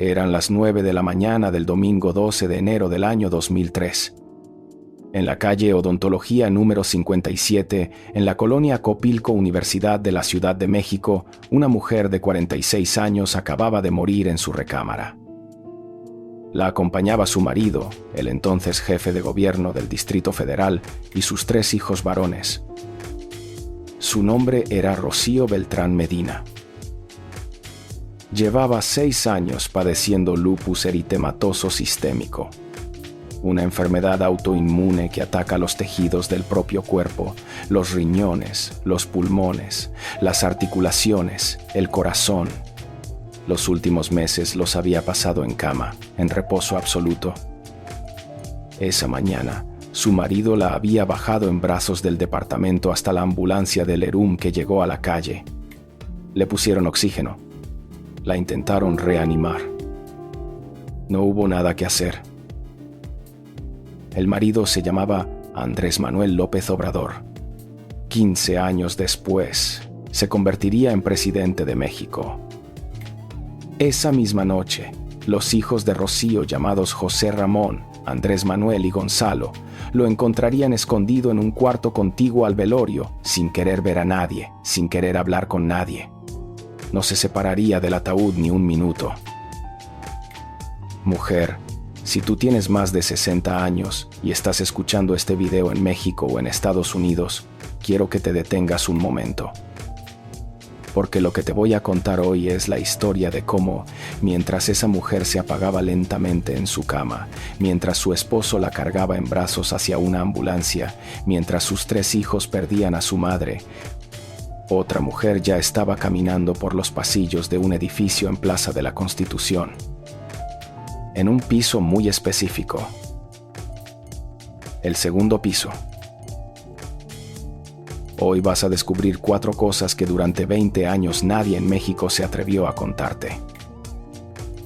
Eran las 9 de la mañana del domingo 12 de enero del año 2003. En la calle Odontología número 57, en la colonia Copilco, Universidad de la Ciudad de México, una mujer de 46 años acababa de morir en su recámara. La acompañaba su marido, el entonces jefe de gobierno del Distrito Federal, y sus 3 hijos varones. Su nombre era Rocío Beltrán Medina. Llevaba 6 años padeciendo lupus eritematoso sistémico, una enfermedad autoinmune que ataca los tejidos del propio cuerpo, los riñones, los pulmones, las articulaciones, el corazón. Los últimos meses los había pasado en cama, en reposo absoluto. Esa mañana, su marido la había bajado en brazos del departamento hasta la ambulancia del ERUM que llegó a la calle. Le pusieron oxígeno. La intentaron reanimar. No hubo nada que hacer. El marido se llamaba Andrés Manuel López Obrador. 15 años después, se convertiría en presidente de México. Esa misma noche, los hijos de Rocío, llamados José Ramón, Andrés Manuel y Gonzalo, lo encontrarían escondido en un cuarto contiguo al velorio, sin querer ver a nadie, sin querer hablar con nadie. No se separaría del ataúd ni un minuto. Mujer, si tú tienes más de 60 años y estás escuchando este video en México o en Estados Unidos, quiero que te detengas un momento. Porque lo que te voy a contar hoy es la historia de cómo, mientras esa mujer se apagaba lentamente en su cama, mientras su esposo la cargaba en brazos hacia una ambulancia, mientras sus 3 hijos perdían a su madre, otra mujer ya estaba caminando por los pasillos de un edificio en Plaza de la Constitución, en un piso muy específico, el segundo piso. Hoy vas a descubrir 4 cosas que durante 20 años nadie en México se atrevió a contarte.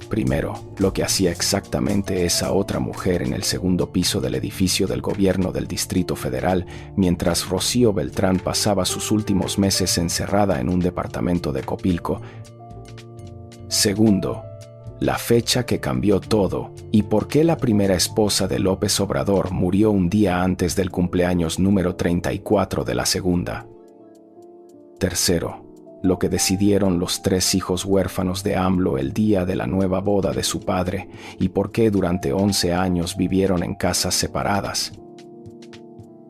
Primero, lo que hacía exactamente esa otra mujer en el segundo piso del edificio del gobierno del Distrito Federal, mientras Rocío Beltrán pasaba sus últimos meses encerrada en un departamento de Copilco. Segundo, la fecha que cambió todo y por qué la primera esposa de López Obrador murió un día antes del cumpleaños número 34 de la segunda. Tercero, lo que decidieron los 3 hijos huérfanos de AMLO el día de la nueva boda de su padre y por qué durante 11 años vivieron en casas separadas.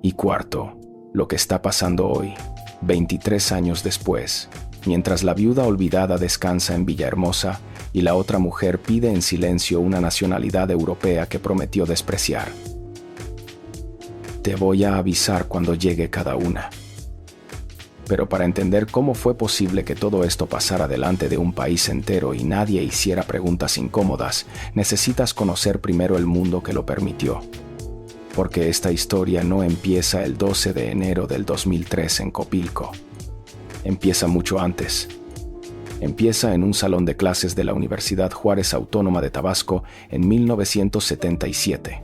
Y cuarto, lo que está pasando hoy, 23 años después, mientras la viuda olvidada descansa en Villahermosa y la otra mujer pide en silencio una nacionalidad europea que prometió despreciar. Te voy a avisar cuando llegue cada una. Pero para entender cómo fue posible que todo esto pasara delante de un país entero y nadie hiciera preguntas incómodas, necesitas conocer primero el mundo que lo permitió. Porque esta historia no empieza el 12 de enero del 2003 en Copilco. Empieza mucho antes. Empieza en un salón de clases de la Universidad Juárez Autónoma de Tabasco en 1977.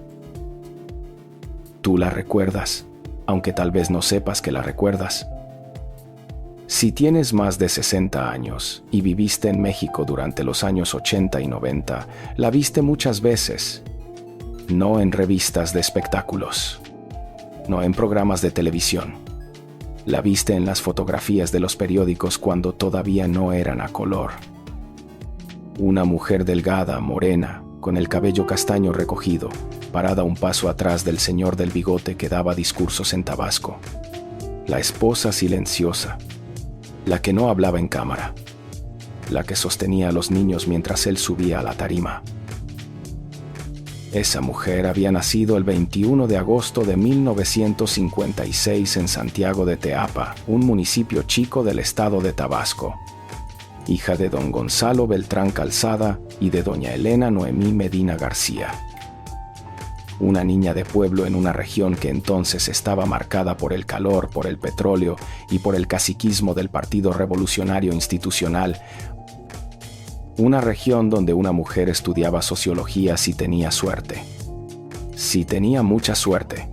Tú la recuerdas, aunque tal vez no sepas que la recuerdas. Si tienes más de 60 años y viviste en México durante los años 80 y 90, la viste muchas veces. No en revistas de espectáculos, no en programas de televisión. La viste en las fotografías de los periódicos cuando todavía no eran a color. Una mujer delgada, morena, con el cabello castaño recogido, parada un paso atrás del señor del bigote que daba discursos en Tabasco. La esposa silenciosa, la que no hablaba en cámara, la que sostenía a los niños mientras él subía a la tarima. Esa mujer había nacido el 21 de agosto de 1956 en Santiago de Teapa, un municipio chico del estado de Tabasco. Hija de don Gonzalo Beltrán Calzada y de doña Elena Noemí Medina García. Una niña de pueblo en una región que entonces estaba marcada por el calor, por el petróleo y por el caciquismo del Partido Revolucionario Institucional. Una región donde una mujer estudiaba sociología si tenía suerte. Si tenía mucha suerte.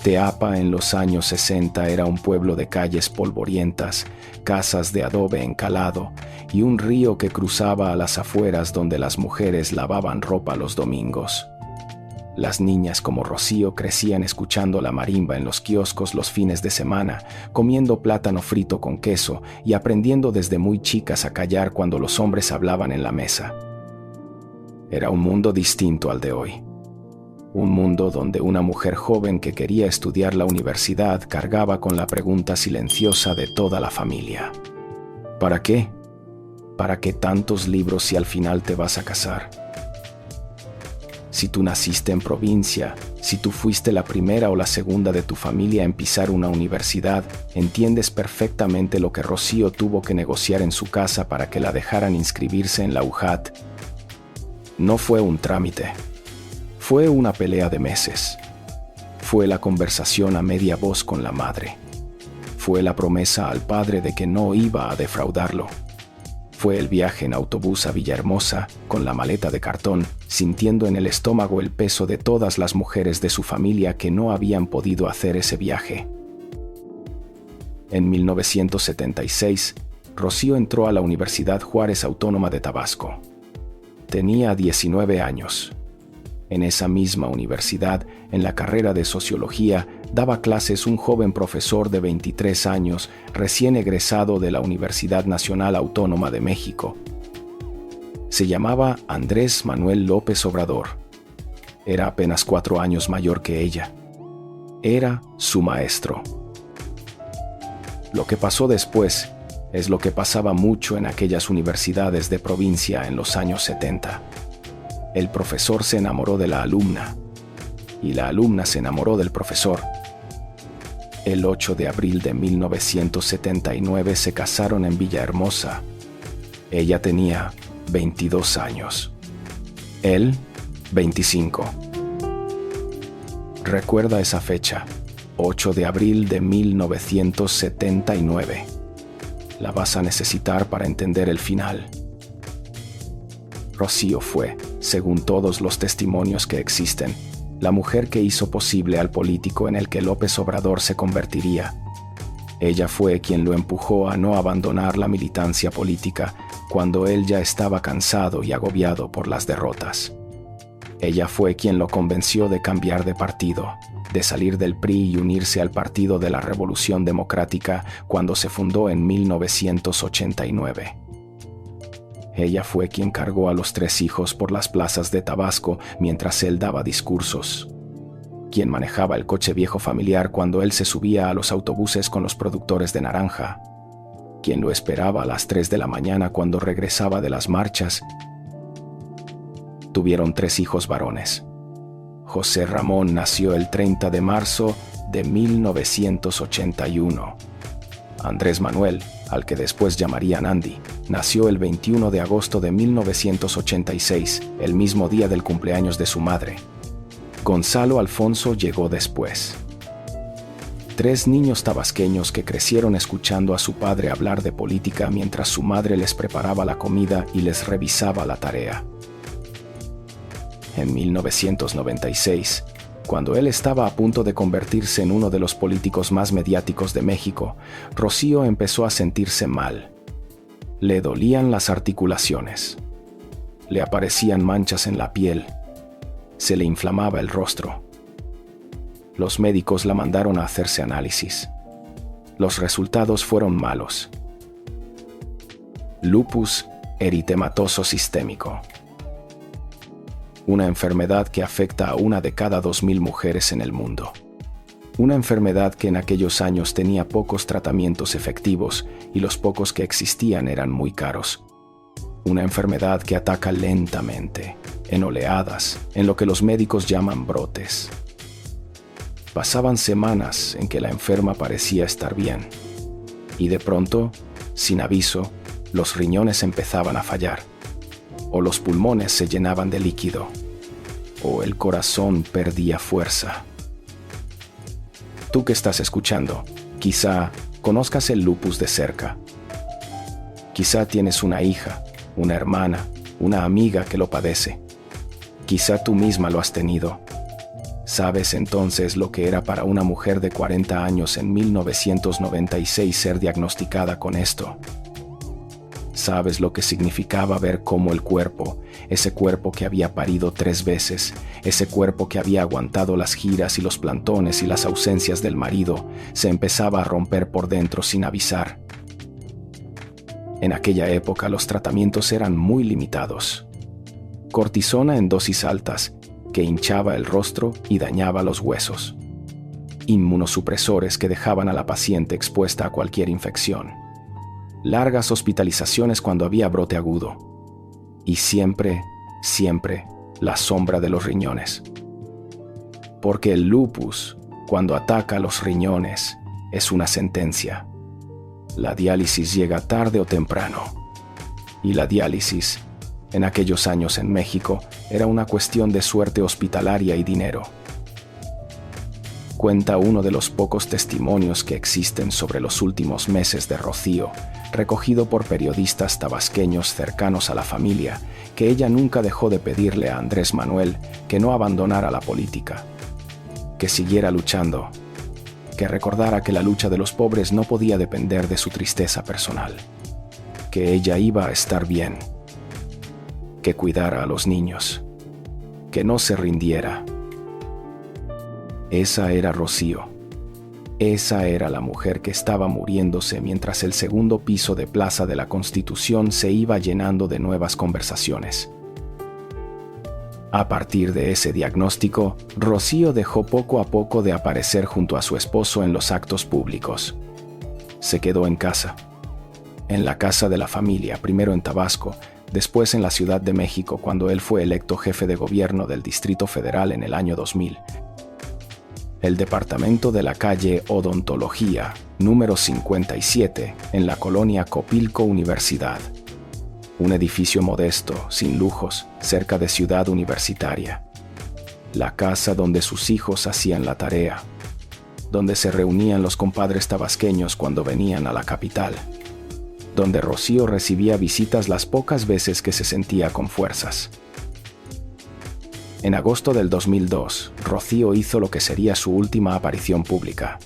Teapa en los años 60 era un pueblo de calles polvorientas, casas de adobe encalado y un río que cruzaba a las afueras donde las mujeres lavaban ropa los domingos. Las niñas como Rocío crecían escuchando la marimba en los kioscos los fines de semana, comiendo plátano frito con queso y aprendiendo desde muy chicas a callar cuando los hombres hablaban en la mesa. Era un mundo distinto al de hoy. Un mundo donde una mujer joven que quería estudiar la universidad cargaba con la pregunta silenciosa de toda la familia. ¿Para qué? ¿Para qué tantos libros si al final te vas a casar? Si tú naciste en provincia, si tú fuiste la primera o la segunda de tu familia en pisar una universidad, entiendes perfectamente lo que Rocío tuvo que negociar en su casa para que la dejaran inscribirse en la UJAT. No fue un trámite. Fue una pelea de meses. Fue la conversación a media voz con la madre. Fue la promesa al padre de que no iba a defraudarlo. Fue el viaje en autobús a Villahermosa, con la maleta de cartón, sintiendo en el estómago el peso de todas las mujeres de su familia que no habían podido hacer ese viaje. En 1976, Rocío entró a la Universidad Juárez Autónoma de Tabasco. Tenía 19 años. En esa misma universidad, en la carrera de Sociología, daba clases un joven profesor de 23 años, recién egresado de la Universidad Nacional Autónoma de México. Se llamaba Andrés Manuel López Obrador. Era apenas 4 años mayor que ella. Era su maestro. Lo que pasó después es lo que pasaba mucho en aquellas universidades de provincia en los años 70. El profesor se enamoró de la alumna y la alumna se enamoró del profesor. El 8 de abril de 1979 se casaron en Villahermosa. Ella tenía 22 años. Él, 25. Recuerda esa fecha, 8 de abril de 1979. La vas a necesitar para entender el final. Rocío fue, según todos los testimonios que existen, la mujer que hizo posible al político en el que López Obrador se convertiría. Ella fue quien lo empujó a no abandonar la militancia política cuando él ya estaba cansado y agobiado por las derrotas. Ella fue quien lo convenció de cambiar de partido, de salir del PRI y unirse al Partido de la Revolución Democrática cuando se fundó en 1989. Ella fue quien cargó a los 3 hijos por las plazas de Tabasco mientras él daba discursos. Quien manejaba el coche viejo familiar cuando él se subía a los autobuses con los productores de naranja. Quien lo esperaba a las 3 de la mañana cuando regresaba de las marchas. Tuvieron 3 hijos varones. José Ramón nació el 30 de marzo de 1981. Andrés Manuel, al que después llamarían Andy, nació el 21 de agosto de 1986, el mismo día del cumpleaños de su madre. Gonzalo Alfonso llegó después. 3 niños tabasqueños que crecieron escuchando a su padre hablar de política mientras su madre les preparaba la comida y les revisaba la tarea. En 1996, cuando él estaba a punto de convertirse en uno de los políticos más mediáticos de México, Rocío empezó a sentirse mal. Le dolían las articulaciones. Le aparecían manchas en la piel. Se le inflamaba el rostro. Los médicos la mandaron a hacerse análisis. Los resultados fueron malos. Lupus eritematoso sistémico. Una enfermedad que afecta a 1 de cada 2.000 mujeres en el mundo. Una enfermedad que en aquellos años tenía pocos tratamientos efectivos y los pocos que existían eran muy caros. Una enfermedad que ataca lentamente, en oleadas, en lo que los médicos llaman brotes. Pasaban semanas en que la enferma parecía estar bien. Y de pronto, sin aviso, los riñones empezaban a fallar. O los pulmones se llenaban de líquido, o el corazón perdía fuerza. Tú que estás escuchando, quizá conozcas el lupus de cerca. Quizá tienes una hija, una hermana, una amiga que lo padece. Quizá tú misma lo has tenido. ¿Sabes entonces lo que era para una mujer de 40 años en 1996 ser diagnosticada con esto? ¿Sabes lo que significaba ver cómo el cuerpo, ese cuerpo que había parido 3 veces, ese cuerpo que había aguantado las giras y los plantones y las ausencias del marido, se empezaba a romper por dentro sin avisar? En aquella época los tratamientos eran muy limitados. Cortisona en dosis altas, que hinchaba el rostro y dañaba los huesos. Inmunosupresores que dejaban a la paciente expuesta a cualquier infección. Largas hospitalizaciones cuando había brote agudo. Y siempre, la sombra de los riñones. Porque el lupus, cuando ataca los riñones, es una sentencia. La diálisis llega tarde o temprano. Y la diálisis, en aquellos años en México, era una cuestión de suerte hospitalaria y dinero. Cuenta uno de los pocos testimonios que existen sobre los últimos meses de Rocío, recogido por periodistas tabasqueños cercanos a la familia, que ella nunca dejó de pedirle a Andrés Manuel que no abandonara la política, que siguiera luchando, que recordara que la lucha de los pobres no podía depender de su tristeza personal, que ella iba a estar bien, que cuidara a los niños, que no se rindiera. Esa era Rocío. Esa era la mujer que estaba muriéndose mientras el segundo piso de Plaza de la Constitución se iba llenando de nuevas conversaciones. A partir de ese diagnóstico, Rocío dejó poco a poco de aparecer junto a su esposo en los actos públicos. Se quedó en casa. En la casa de la familia, primero en Tabasco, después en la Ciudad de México cuando él fue electo jefe de gobierno del Distrito Federal en el año 2000. El departamento de la calle Odontología, número 57, en la colonia Copilco Universidad. Un edificio modesto, sin lujos, cerca de Ciudad Universitaria. La casa donde sus hijos hacían la tarea, donde se reunían los compadres tabasqueños cuando venían a la capital, donde Rocío recibía visitas las pocas veces que se sentía con fuerzas. En agosto del 2002, Rocío hizo lo que sería su última aparición pública.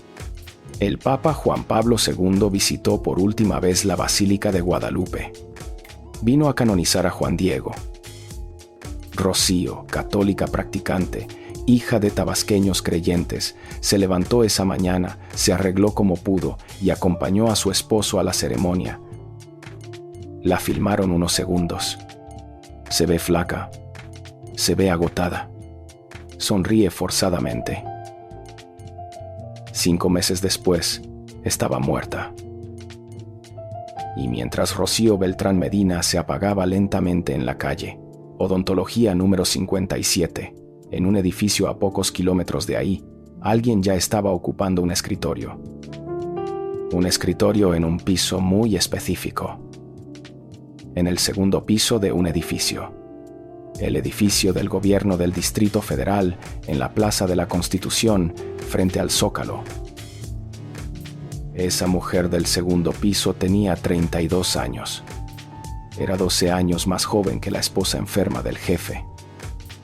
El Papa Juan Pablo II visitó por última vez la Basílica de Guadalupe. Vino a canonizar a Juan Diego. Rocío, católica practicante, hija de tabasqueños creyentes, se levantó esa mañana, se arregló como pudo y acompañó a su esposo a la ceremonia. La filmaron unos segundos. Se ve flaca. Se ve agotada. Sonríe forzadamente. 5 meses después, estaba muerta. Y mientras Rocío Beltrán Medina se apagaba lentamente en la calle, Odontología número 57, en un edificio a pocos kilómetros de ahí, alguien ya estaba ocupando un escritorio. Un escritorio en un piso muy específico. En el segundo piso de un edificio. El edificio del gobierno del Distrito Federal, en la Plaza de la Constitución, frente al Zócalo. Esa mujer del segundo piso tenía 32 años. Era 12 años más joven que la esposa enferma del jefe.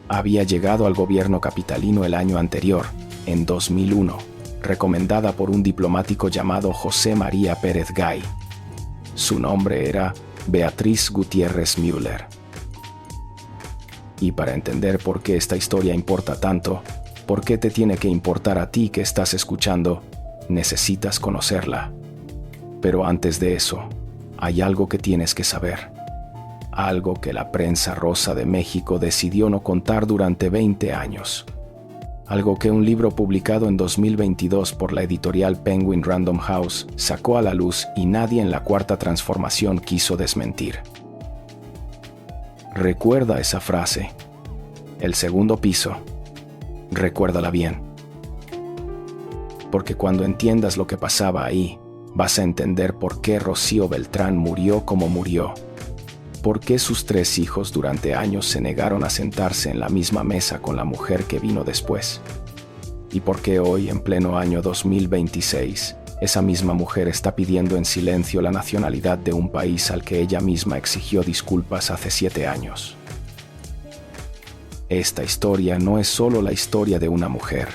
Había llegado al gobierno capitalino el año anterior, en 2001, recomendada por un diplomático llamado José María Pérez Gay. Su nombre era Beatriz Gutiérrez Müller. Y para entender por qué esta historia importa tanto, por qué te tiene que importar a ti que estás escuchando, necesitas conocerla. Pero antes de eso, hay algo que tienes que saber. Algo que la prensa rosa de México decidió no contar durante 20 años. Algo que un libro publicado en 2022 por la editorial Penguin Random House sacó a la luz y nadie en la Cuarta Transformación quiso desmentir. Recuerda esa frase. El segundo piso. Recuérdala bien. Porque cuando entiendas lo que pasaba ahí, vas a entender por qué Rocío Beltrán murió como murió. Por qué sus 3 hijos durante años se negaron a sentarse en la misma mesa con la mujer que vino después. Y por qué hoy, en pleno año 2026, esa misma mujer está pidiendo en silencio la nacionalidad de un país al que ella misma exigió disculpas hace 7 años. Esta historia no es solo la historia de una mujer.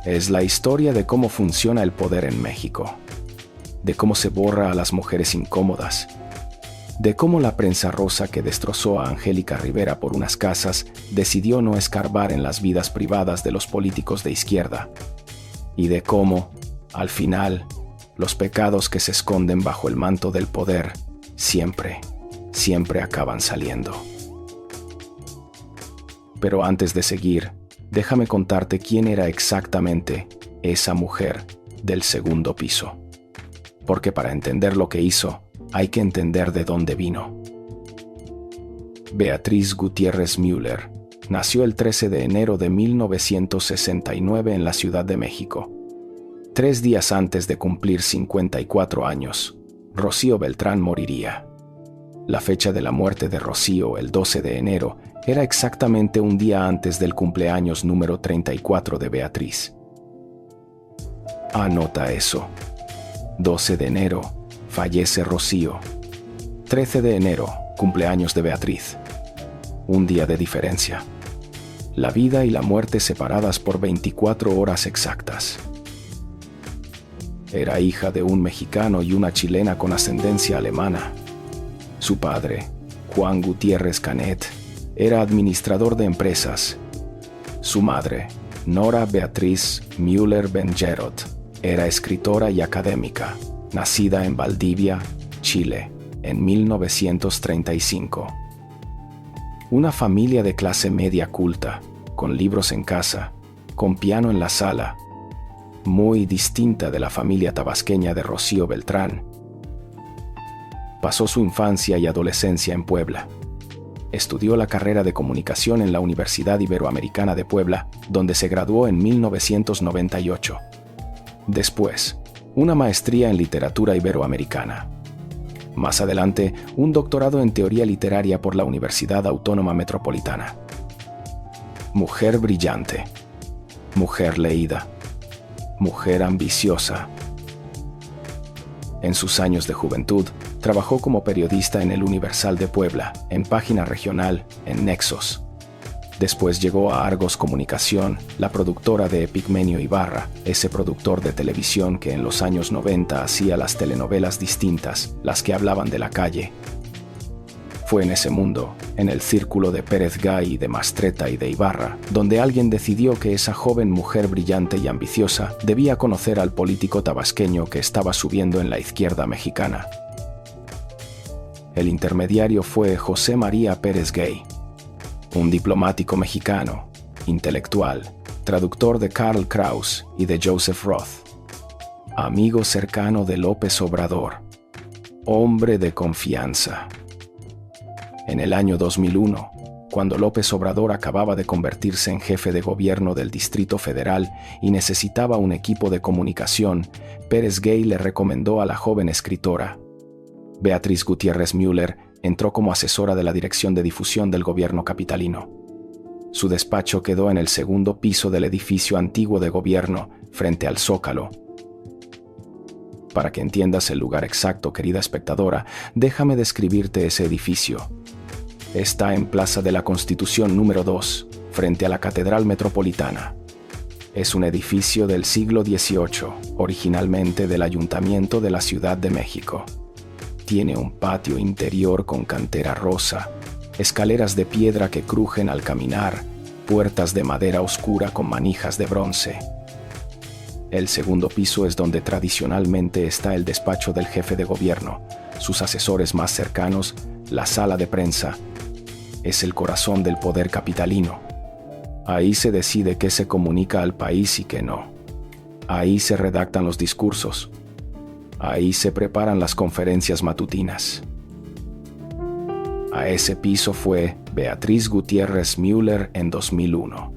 Es la historia de cómo funciona el poder en México, de cómo se borra a las mujeres incómodas, de cómo la prensa rosa que destrozó a Angélica Rivera por unas casas decidió no escarbar en las vidas privadas de los políticos de izquierda, y de cómo, al final, los pecados que se esconden bajo el manto del poder siempre acaban saliendo. Pero antes de seguir, déjame contarte quién era exactamente esa mujer del segundo piso. Porque para entender lo que hizo, hay que entender de dónde vino. Beatriz Gutiérrez Müller nació el 13 de enero de 1969 en la Ciudad de México. 3 días antes de cumplir 54 años, Rocío Beltrán moriría. La fecha de la muerte de Rocío, el 12 de enero, era exactamente un día antes del cumpleaños número 34 de Beatriz. Anota eso. 12 de enero, fallece Rocío. 13 de enero, cumpleaños de Beatriz. Un día de diferencia. La vida y la muerte separadas por 24 horas exactas. Era hija de un mexicano y una chilena con ascendencia alemana. Su padre, Juan Gutiérrez Canet, era administrador de empresas. Su madre, Nora Beatriz Müller-Benjerot, era escritora y académica, nacida en Valdivia, Chile, en 1935. Una familia de clase media culta, con libros en casa, con piano en la sala, muy distinta de la familia tabasqueña de Rocío Beltrán. Pasó su infancia y adolescencia en Puebla. Estudió la carrera de comunicación en la Universidad Iberoamericana de Puebla, donde se graduó en 1998. Después, una maestría en literatura iberoamericana. Más adelante, un doctorado en teoría literaria por la Universidad Autónoma Metropolitana. Mujer brillante, mujer leída, mujer ambiciosa. En sus años de juventud, trabajó como periodista en El Universal de Puebla, en Página Regional, en Nexos. Después llegó a Argos Comunicación, la productora de Epigmenio Ibarra, ese productor de televisión que en los años 90 hacía las telenovelas distintas, las que hablaban de la calle. Fue en ese mundo, en el círculo de Pérez Gay, de Mastretta y de Ibarra, donde alguien decidió que esa joven mujer brillante y ambiciosa debía conocer al político tabasqueño que estaba subiendo en la izquierda mexicana. El intermediario fue José María Pérez Gay, un diplomático mexicano, intelectual, traductor de Karl Kraus y de Joseph Roth, amigo cercano de López Obrador, hombre de confianza. En el año 2001, cuando López Obrador acababa de convertirse en jefe de gobierno del Distrito Federal y necesitaba un equipo de comunicación, Pérez Gay le recomendó a la joven escritora. Beatriz Gutiérrez Müller entró como asesora de la Dirección de Difusión del gobierno capitalino. Su despacho quedó en el segundo piso del edificio antiguo de gobierno, frente al Zócalo. Para que entiendas el lugar exacto, querida espectadora, déjame describirte ese edificio. Está en Plaza de la Constitución número 2, frente a la Catedral Metropolitana. Es un edificio del siglo XVIII, originalmente del Ayuntamiento de la Ciudad de México. Tiene un patio interior con cantera rosa, escaleras de piedra que crujen al caminar, puertas de madera oscura con manijas de bronce. El segundo piso es donde tradicionalmente está el despacho del jefe de gobierno, sus asesores más cercanos, la sala de prensa. Es el corazón del poder capitalino. Ahí se decide qué se comunica al país y qué no. Ahí se redactan los discursos. Ahí se preparan las conferencias matutinas. A ese piso fue Beatriz Gutiérrez Müller en 2001.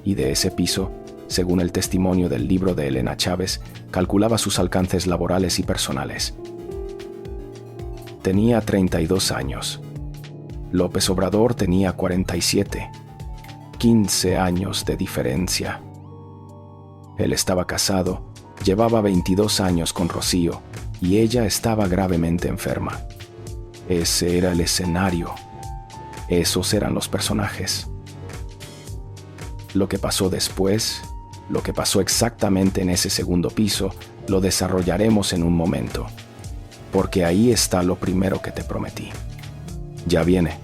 Y de ese piso, según el testimonio del libro de Elena Chávez, calculaba sus alcances laborales y personales. Tenía 32 años. López Obrador tenía 47. 15 años de diferencia. Él estaba casado, llevaba 22 años con Rocío y ella estaba gravemente enferma. Ese era el escenario. Esos eran los personajes. Lo que pasó después, lo que pasó exactamente en ese segundo piso, lo desarrollaremos en un momento. porque ahí está lo primero que te prometí. Ya viene.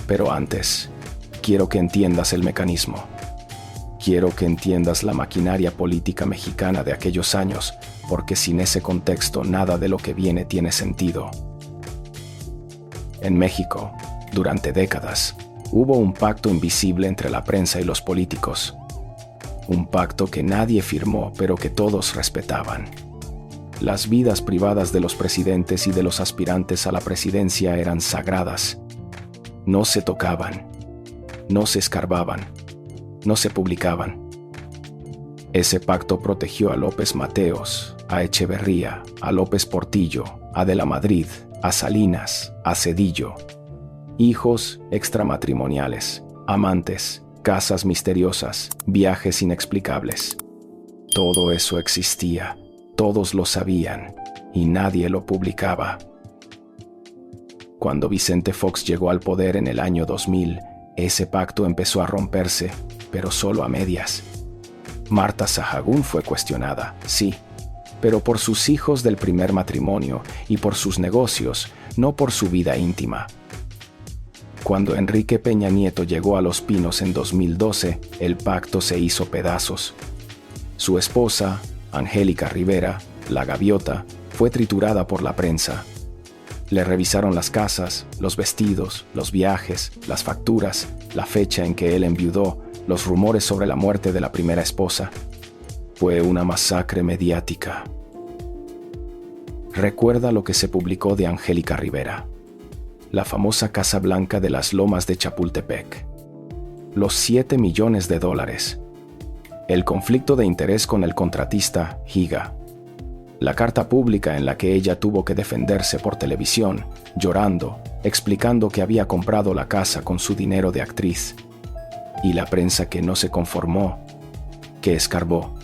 Pero antes, quiero que entiendas el mecanismo. Quiero que entiendas la maquinaria política mexicana de aquellos años, porque sin ese contexto nada de lo que viene tiene sentido. En México, durante décadas, hubo un pacto invisible entre la prensa y los políticos. Un pacto que nadie firmó, pero que todos respetaban. Las vidas privadas de los presidentes y de los aspirantes a la presidencia eran sagradas. No se tocaban, no se escarbaban, no se publicaban. Ese pacto protegió a López Mateos, a Echeverría, a López Portillo, a De la Madrid, a Salinas, a Zedillo. Hijos extramatrimoniales, amantes, casas misteriosas, viajes inexplicables. Todo eso existía, todos lo sabían, y nadie lo publicaba. Cuando Vicente Fox llegó al poder en el año 2000, ese pacto empezó a romperse, pero solo a medias. Marta Sahagún fue cuestionada, sí, pero por sus hijos del primer matrimonio y por sus negocios, no por su vida íntima. Cuando Enrique Peña Nieto llegó a Los Pinos en 2012, el pacto se hizo pedazos. Su esposa, Angélica Rivera, la gaviota, fue triturada por la prensa. Le revisaron las casas, los vestidos, los viajes, las facturas, la fecha en que él enviudó, los rumores sobre la muerte de la primera esposa. Fue una masacre mediática. Recuerda lo que se publicó de Angélica Rivera. La famosa Casa Blanca de las Lomas de Chapultepec. Los $7 millones. El conflicto de interés con el contratista Higa. La carta pública en la que ella tuvo que defenderse por televisión, llorando, explicando que había comprado la casa con su dinero de actriz. Y la prensa que no se conformó, que escarbó,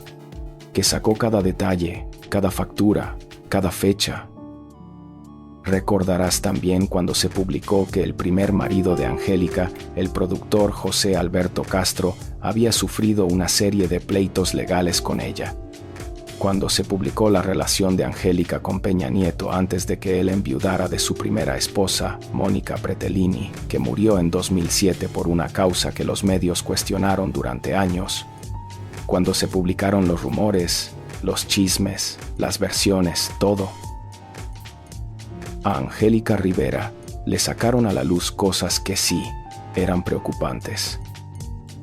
que sacó cada detalle, cada factura, cada fecha. Recordarás también cuando se publicó que el primer marido de Angélica, el productor José Alberto Castro, había sufrido una serie de pleitos legales con ella. Cuando se publicó la relación de Angélica con Peña Nieto antes de que él enviudara de su primera esposa, Mónica Pretelini, que murió en 2007 por una causa que los medios cuestionaron durante años. Cuando se publicaron los rumores, los chismes, las versiones, todo. A Angélica Rivera le sacaron a la luz cosas que sí eran preocupantes.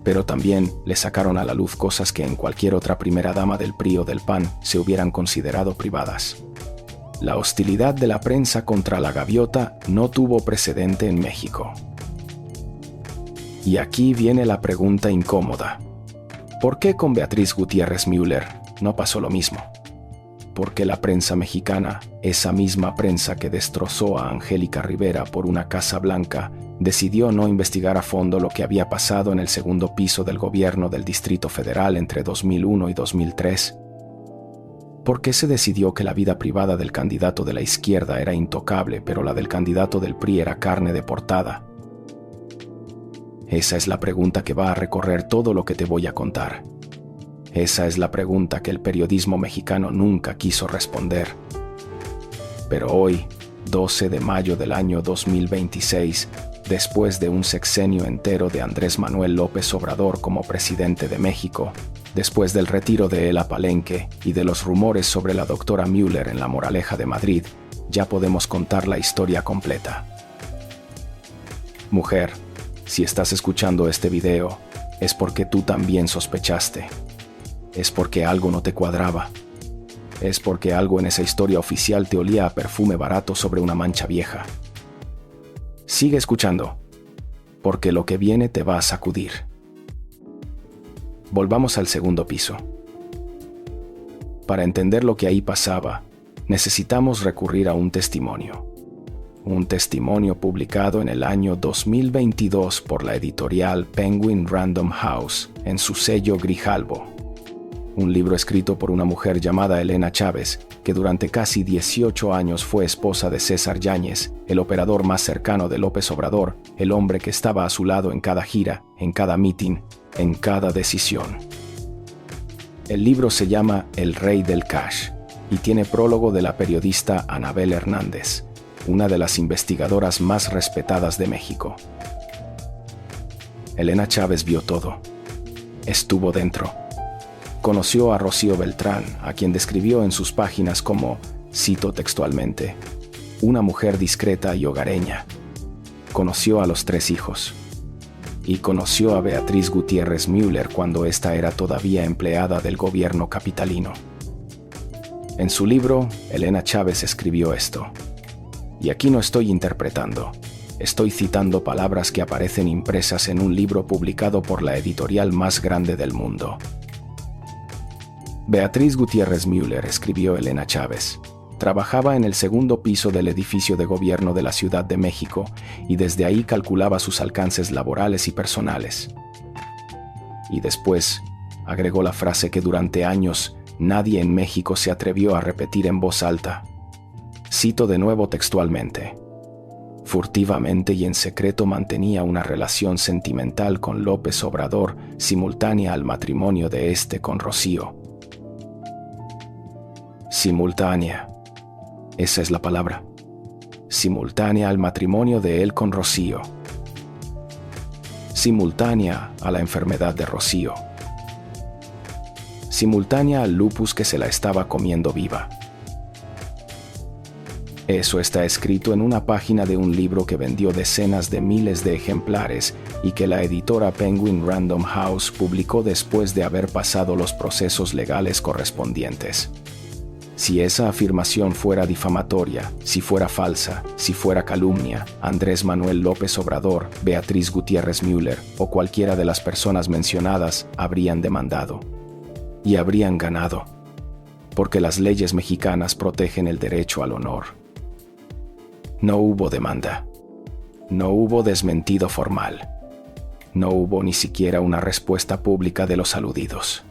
Pero también le sacaron a la luz cosas que en cualquier otra primera dama del PRI o del PAN se hubieran considerado privadas. La hostilidad de la prensa contra la gaviota no tuvo precedente en México. Y aquí viene la pregunta incómoda. ¿Por qué con Beatriz Gutiérrez Müller no pasó lo mismo? ¿Por qué la prensa mexicana, esa misma prensa que destrozó a Angélica Rivera por una Casa Blanca, decidió no investigar a fondo lo que había pasado en el segundo piso del gobierno del Distrito Federal entre 2001 y 2003? ¿Por qué se decidió que la vida privada del candidato de la izquierda era intocable, pero la del candidato del PRI era carne de portada? Esa es la pregunta que va a recorrer todo lo que te voy a contar. Esa es la pregunta que el periodismo mexicano nunca quiso responder. Pero hoy, 12 de mayo del año 2026, después de un sexenio entero de Andrés Manuel López Obrador como presidente de México, después del retiro de él a Palenque y de los rumores sobre la doctora Müller en La Moraleja de Madrid, ya podemos contar la historia completa. Mujer, si estás escuchando este video, es porque tú también sospechaste. Es porque algo no te cuadraba. Es porque algo en esa historia oficial te olía a perfume barato sobre una mancha vieja. Sigue escuchando, porque lo que viene te va a sacudir. Volvamos al segundo piso. Para entender lo que ahí pasaba, necesitamos recurrir a un testimonio. Un testimonio publicado en el año 2022 por la editorial Penguin Random House en su sello Grijalbo. Un libro escrito por una mujer llamada Elena Chávez, que durante casi 18 años fue esposa de César Yáñez, el operador más cercano de López Obrador, el hombre que estaba a su lado en cada gira, en cada mitin, en cada decisión. El libro se llama El Rey del Cash, y tiene prólogo de la periodista Anabel Hernández, una de las investigadoras más respetadas de México. Elena Chávez vio todo. Estuvo dentro. Conoció a Rocío Beltrán, a quien describió en sus páginas como, cito textualmente, una mujer discreta y hogareña. Conoció a los 3 hijos. Y conoció a Beatriz Gutiérrez Müller cuando ésta era todavía empleada del gobierno capitalino. En su libro, Elena Chávez escribió esto. Y aquí no estoy interpretando. Estoy citando palabras que aparecen impresas en un libro publicado por la editorial más grande del mundo. Beatriz Gutiérrez Müller, escribió Elena Chávez, trabajaba en el 2º piso del edificio de gobierno de la Ciudad de México y desde ahí calculaba sus alcances laborales y personales. Y después agregó la frase que durante años nadie en México se atrevió a repetir en voz alta. Cito de nuevo textualmente. Furtivamente y en secreto mantenía una relación sentimental con López Obrador simultánea al matrimonio de este con Rocío. Simultánea. Esa es la palabra. Simultánea al matrimonio de él con Rocío. Simultánea a la enfermedad de Rocío. Simultánea al lupus que se la estaba comiendo viva. Eso está escrito en una página de un libro que vendió decenas de miles de ejemplares y que la editora Penguin Random House publicó después de haber pasado los procesos legales correspondientes. Si esa afirmación fuera difamatoria, si fuera falsa, si fuera calumnia, Andrés Manuel López Obrador, Beatriz Gutiérrez Müller o cualquiera de las personas mencionadas habrían demandado. Y habrían ganado. Porque las leyes mexicanas protegen el derecho al honor. No hubo demanda. No hubo desmentido formal. No hubo ni siquiera una respuesta pública de los aludidos.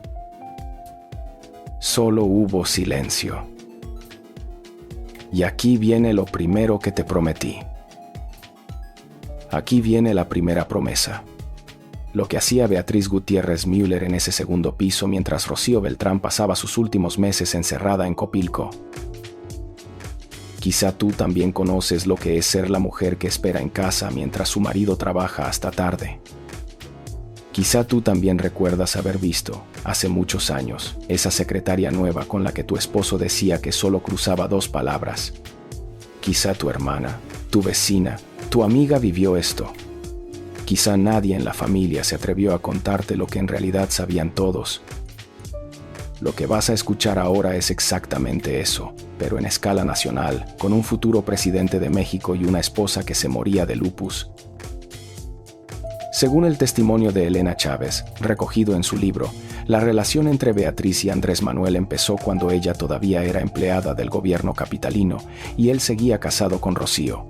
Solo hubo silencio. Y aquí viene lo primero que te prometí. Aquí viene la primera promesa. Lo que hacía Beatriz Gutiérrez Müller en ese 2º piso mientras Rocío Beltrán pasaba sus últimos meses encerrada en Copilco. Quizá tú también conoces lo que es ser la mujer que espera en casa mientras su marido trabaja hasta tarde. Quizá tú también recuerdas haber visto, hace muchos años, esa secretaria nueva con la que tu esposo decía que solo cruzaba 2 palabras. Quizá tu hermana, tu vecina, tu amiga vivió esto. Quizá nadie en la familia se atrevió a contarte lo que en realidad sabían todos. Lo que vas a escuchar ahora es exactamente eso, pero en escala nacional, con un futuro presidente de México y una esposa que se moría de lupus. Según el testimonio de Elena Chávez, recogido en su libro, la relación entre Beatriz y Andrés Manuel empezó cuando ella todavía era empleada del gobierno capitalino y él seguía casado con Rocío.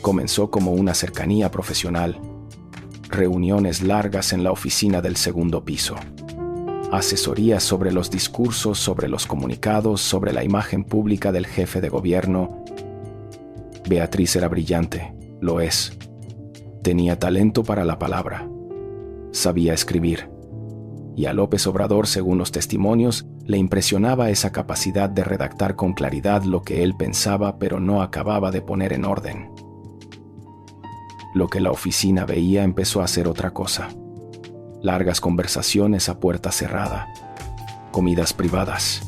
Comenzó como una cercanía profesional, reuniones largas en la oficina del 2º piso, asesorías sobre los discursos, sobre los comunicados, sobre la imagen pública del jefe de gobierno. Beatriz era brillante, lo es. Tenía talento para la palabra. Sabía escribir. Y a López Obrador, según los testimonios, le impresionaba esa capacidad de redactar con claridad lo que él pensaba pero no acababa de poner en orden. Lo que la oficina veía empezó a ser otra cosa. Largas conversaciones a puerta cerrada, comidas privadas,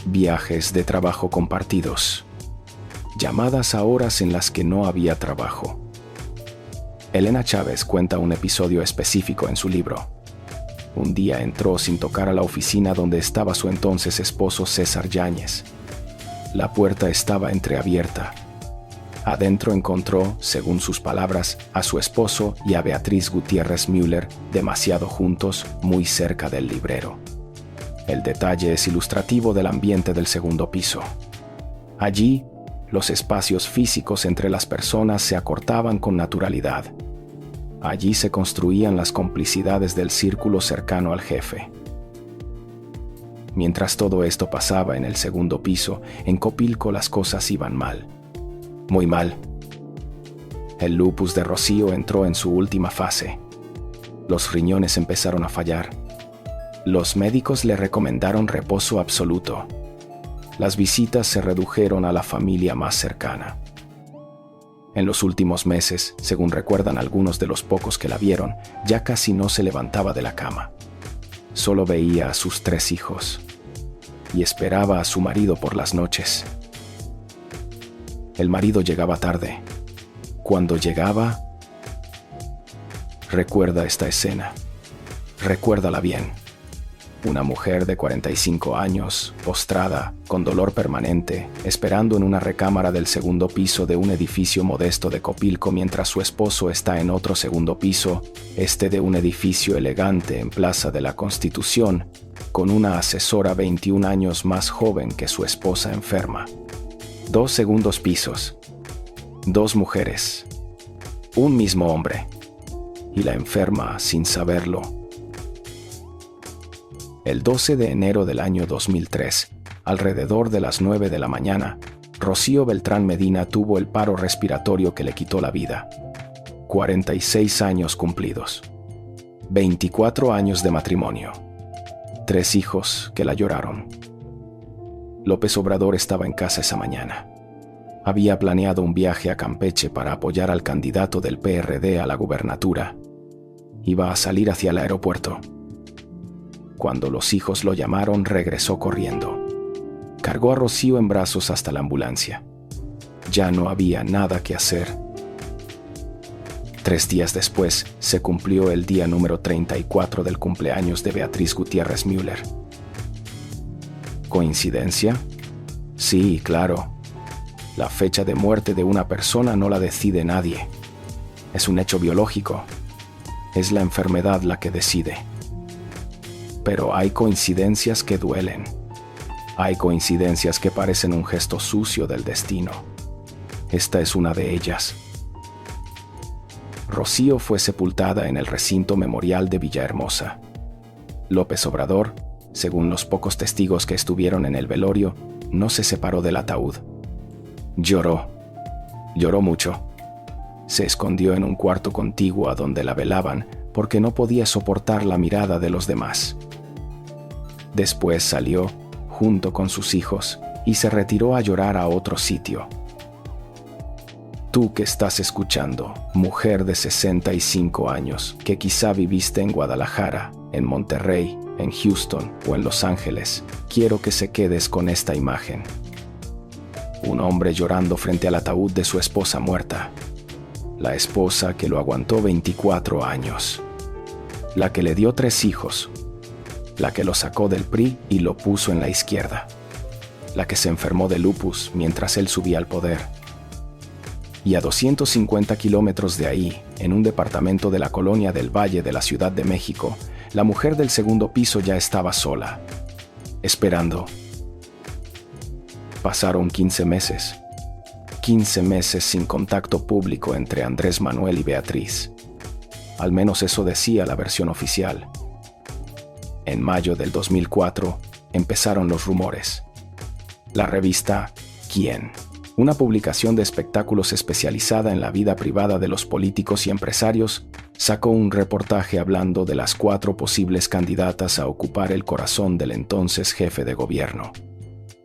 viajes de trabajo compartidos, llamadas a horas en las que no había trabajo. Elena Chávez cuenta un episodio específico en su libro. Un día entró sin tocar a la oficina donde estaba su entonces esposo César Yáñez. La puerta estaba entreabierta. Adentro encontró, según sus palabras, a su esposo y a Beatriz Gutiérrez Müller demasiado juntos, muy cerca del librero. El detalle es ilustrativo del ambiente del 2º piso. Allí, los espacios físicos entre las personas se acortaban con naturalidad. Allí se construían las complicidades del círculo cercano al jefe. Mientras todo esto pasaba en el 2º piso, en Copilco las cosas iban mal. Muy mal. El lupus de Rocío entró en su última fase. Los riñones empezaron a fallar. Los médicos le recomendaron reposo absoluto. Las visitas se redujeron a la familia más cercana. En los últimos meses, según recuerdan algunos de los pocos que la vieron, ya casi no se levantaba de la cama. Solo veía a sus 3 hijos y esperaba a su marido por las noches. El marido llegaba tarde. Cuando llegaba, recuerda esta escena. Recuérdala bien. Una mujer de 45 años, postrada, con dolor permanente, esperando en una recámara del segundo piso de un edificio modesto de Copilco mientras su esposo está en otro segundo piso, de un edificio elegante en Plaza de la Constitución, con una asesora 21 años más joven que su esposa enferma. 2 segundos pisos, 2 mujeres, un mismo hombre, y la enferma sin saberlo. El 12 de enero del año 2003, alrededor de las 9 de la mañana, Rocío Beltrán Medina tuvo el paro respiratorio que le quitó la vida. 46 años cumplidos. 24 años de matrimonio. 3 hijos que la lloraron. López Obrador estaba en casa esa mañana. Había planeado un viaje a Campeche para apoyar al candidato del PRD a la gubernatura. Iba a salir hacia el aeropuerto. Cuando los hijos lo llamaron, regresó corriendo. Cargó a Rocío en brazos hasta la ambulancia. Ya no había nada que hacer. 3 días después, se cumplió el día número 34 del cumpleaños de Beatriz Gutiérrez Müller. ¿Coincidencia? Sí, claro. La fecha de muerte de una persona no la decide nadie. Es un hecho biológico. Es la enfermedad la que decide. Pero hay coincidencias que duelen. Hay coincidencias que parecen un gesto sucio del destino. Esta es una de ellas. Rocío fue sepultada en el recinto memorial de Villahermosa. López Obrador, según los pocos testigos que estuvieron en el velorio, no se separó del ataúd. Lloró mucho. Se escondió en un cuarto contiguo a donde la velaban porque no podía soportar la mirada de los demás. Después salió, junto con sus hijos, y se retiró a llorar a otro sitio. Tú que estás escuchando, mujer de 65 años, que quizá viviste en Guadalajara, en Monterrey, en Houston o en Los Ángeles, quiero que se quedes con esta imagen. Un hombre llorando frente al ataúd de su esposa muerta. La esposa que lo aguantó 24 años. La que le dio 3 hijos. La que lo sacó del PRI y lo puso en la izquierda. La que se enfermó de lupus mientras él subía al poder. Y a 250 kilómetros de ahí, en un departamento de la colonia del Valle de la Ciudad de México, la mujer del segundo piso ya estaba sola, esperando. Pasaron 15 meses. 15 meses sin contacto público entre Andrés Manuel y Beatriz. Al menos eso decía la versión oficial. En mayo del 2004 empezaron los rumores. La revista ¿Quién?, una publicación de espectáculos especializada en la vida privada de los políticos y empresarios, sacó un reportaje hablando de las 4 posibles candidatas a ocupar el corazón del entonces jefe de gobierno.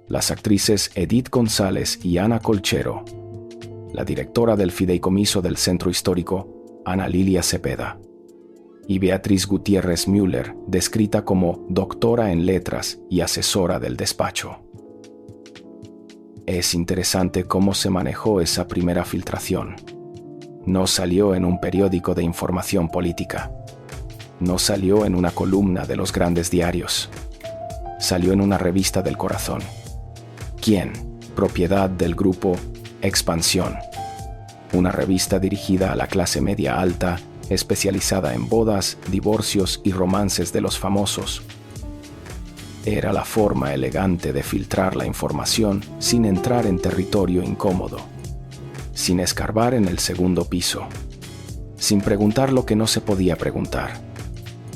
Las actrices Edith González y Ana Colchero, la directora del fideicomiso del Centro Histórico, Ana Lilia Cepeda, y Beatriz Gutiérrez Müller, descrita como doctora en letras y asesora del despacho. Es interesante cómo se manejó esa primera filtración. No salió en un periódico de información política. No salió en una columna de los grandes diarios. Salió en una revista del corazón. ¿Quién?, propiedad del grupo Expansión. Una revista dirigida a la clase media alta, especializada en bodas, divorcios y romances de los famosos. Era la forma elegante de filtrar la información sin entrar en territorio incómodo, sin escarbar en el segundo piso, sin preguntar lo que no se podía preguntar.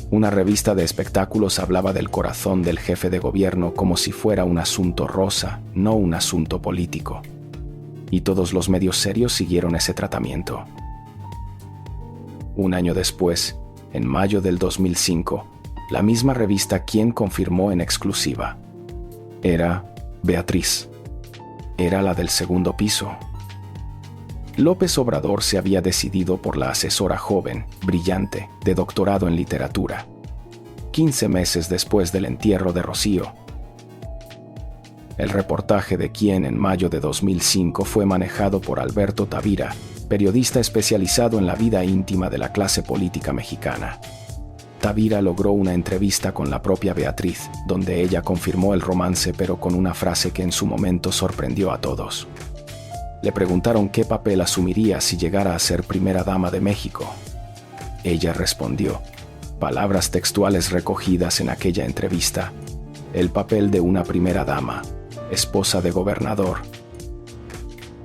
Una revista de espectáculos hablaba del corazón del jefe de gobierno como si fuera un asunto rosa, no un asunto político. Y todos los medios serios siguieron ese tratamiento. Un año después, en mayo del 2005, la misma revista Quién confirmó en exclusiva. Era Beatriz. Era la del segundo piso. López Obrador se había decidido por la asesora joven, brillante, de doctorado en literatura. 15 meses después del entierro de Rocío. El reportaje de Quién en mayo de 2005 fue manejado por Alberto Tavira, periodista especializado en la vida íntima de la clase política mexicana. Tavira logró una entrevista con la propia Beatriz, donde ella confirmó el romance pero con una frase que en su momento sorprendió a todos. Le preguntaron qué papel asumiría si llegara a ser primera dama de México. Ella respondió, palabras textuales recogidas en aquella entrevista, el papel de una primera dama, esposa de gobernador.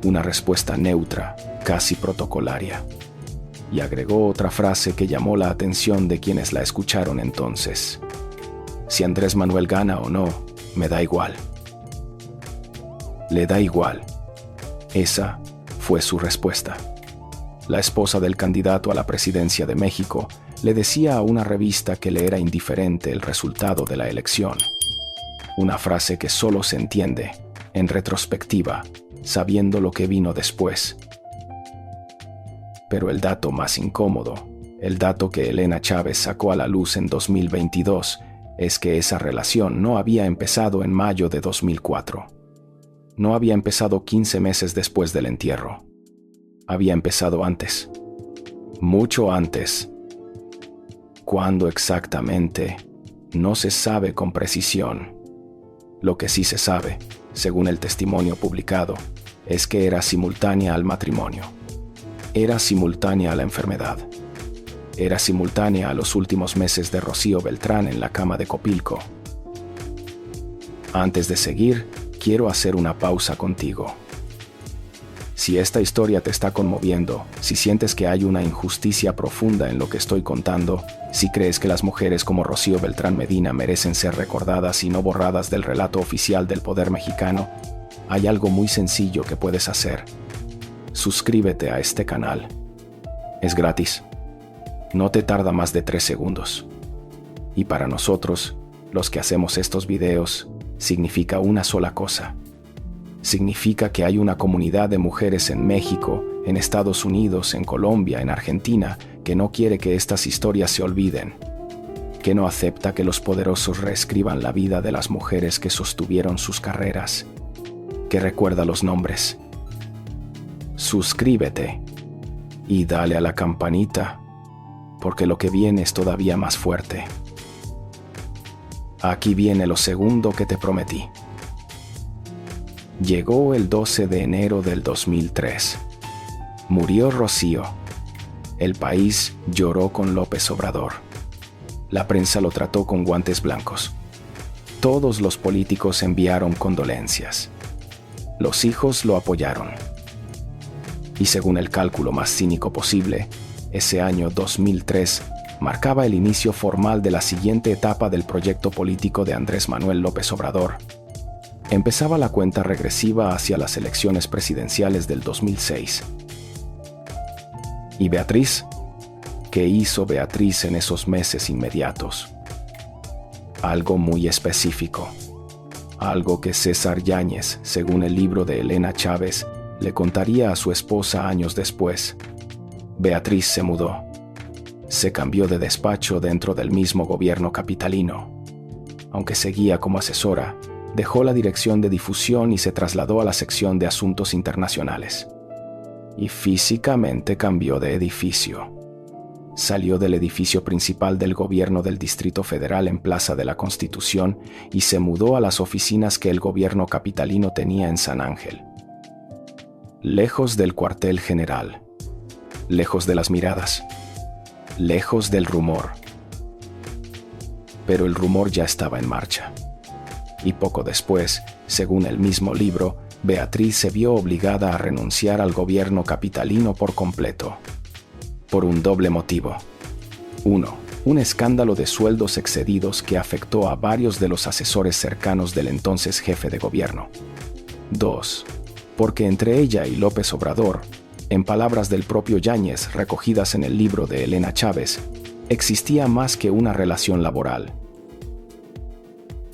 Una respuesta neutra, casi protocolaria. Y agregó otra frase que llamó la atención de quienes la escucharon entonces. Si Andrés Manuel gana o no, me da igual. Le da igual. Esa fue su respuesta. La esposa del candidato a la presidencia de México le decía a una revista que le era indiferente el resultado de la elección. Una frase que solo se entiende, en retrospectiva, sabiendo lo que vino después. Pero el dato más incómodo, el dato que Elena Chávez sacó a la luz en 2022, es que esa relación no había empezado en mayo de 2004. No había empezado 15 meses después del entierro. Había empezado antes. Mucho antes. ¿Cuándo exactamente? No se sabe con precisión. Lo que sí se sabe, según el testimonio publicado, es que era simultánea al matrimonio. Era simultánea a la enfermedad. Era simultánea a los últimos meses de Rocío Beltrán en la cama de Copilco. Antes de seguir, quiero hacer una pausa contigo. Si esta historia te está conmoviendo, si sientes que hay una injusticia profunda en lo que estoy contando, si crees que las mujeres como Rocío Beltrán Medina merecen ser recordadas y no borradas del relato oficial del poder mexicano, hay algo muy sencillo que puedes hacer. Suscríbete a este canal. Es gratis. No te tarda más de 3 segundos. Y para nosotros, los que hacemos estos videos, significa una sola cosa. Significa que hay una comunidad de mujeres en México, en Estados Unidos, en Colombia, en Argentina, que no quiere que estas historias se olviden. Que no acepta que los poderosos reescriban la vida de las mujeres que sostuvieron sus carreras. Que recuerda los nombres. Suscríbete y dale a la campanita, porque lo que viene es todavía más fuerte. Aquí viene lo segundo que te prometí. Llegó el 12 de enero del 2003. Murió Rocío. El país lloró con López Obrador. La prensa lo trató con guantes blancos. Todos los políticos enviaron condolencias. Los hijos lo apoyaron. Y según el cálculo más cínico posible, ese año 2003 marcaba el inicio formal de la siguiente etapa del proyecto político de Andrés Manuel López Obrador. Empezaba la cuenta regresiva hacia las elecciones presidenciales del 2006. ¿Y Beatriz? ¿Qué hizo Beatriz en esos meses inmediatos? Algo muy específico. Algo que César Yáñez, según el libro de Elena Chávez, le contaría a su esposa años después. Beatriz se mudó. Se cambió de despacho dentro del mismo gobierno capitalino. Aunque seguía como asesora, dejó la dirección de difusión y se trasladó a la sección de asuntos internacionales. Y físicamente cambió de edificio. Salió del edificio principal del gobierno del Distrito Federal en Plaza de la Constitución y se mudó a las oficinas que el gobierno capitalino tenía en San Ángel. Lejos del cuartel general, lejos de las miradas, lejos del rumor. Pero el rumor ya estaba en marcha. Y poco después, según el mismo libro, Beatriz se vio obligada a renunciar al gobierno capitalino por completo. Por un doble motivo. 1. Un escándalo de sueldos excedidos que afectó a varios de los asesores cercanos del entonces jefe de gobierno. 2. Porque entre ella y López Obrador, en palabras del propio Yáñez recogidas en el libro de Elena Chávez, existía más que una relación laboral.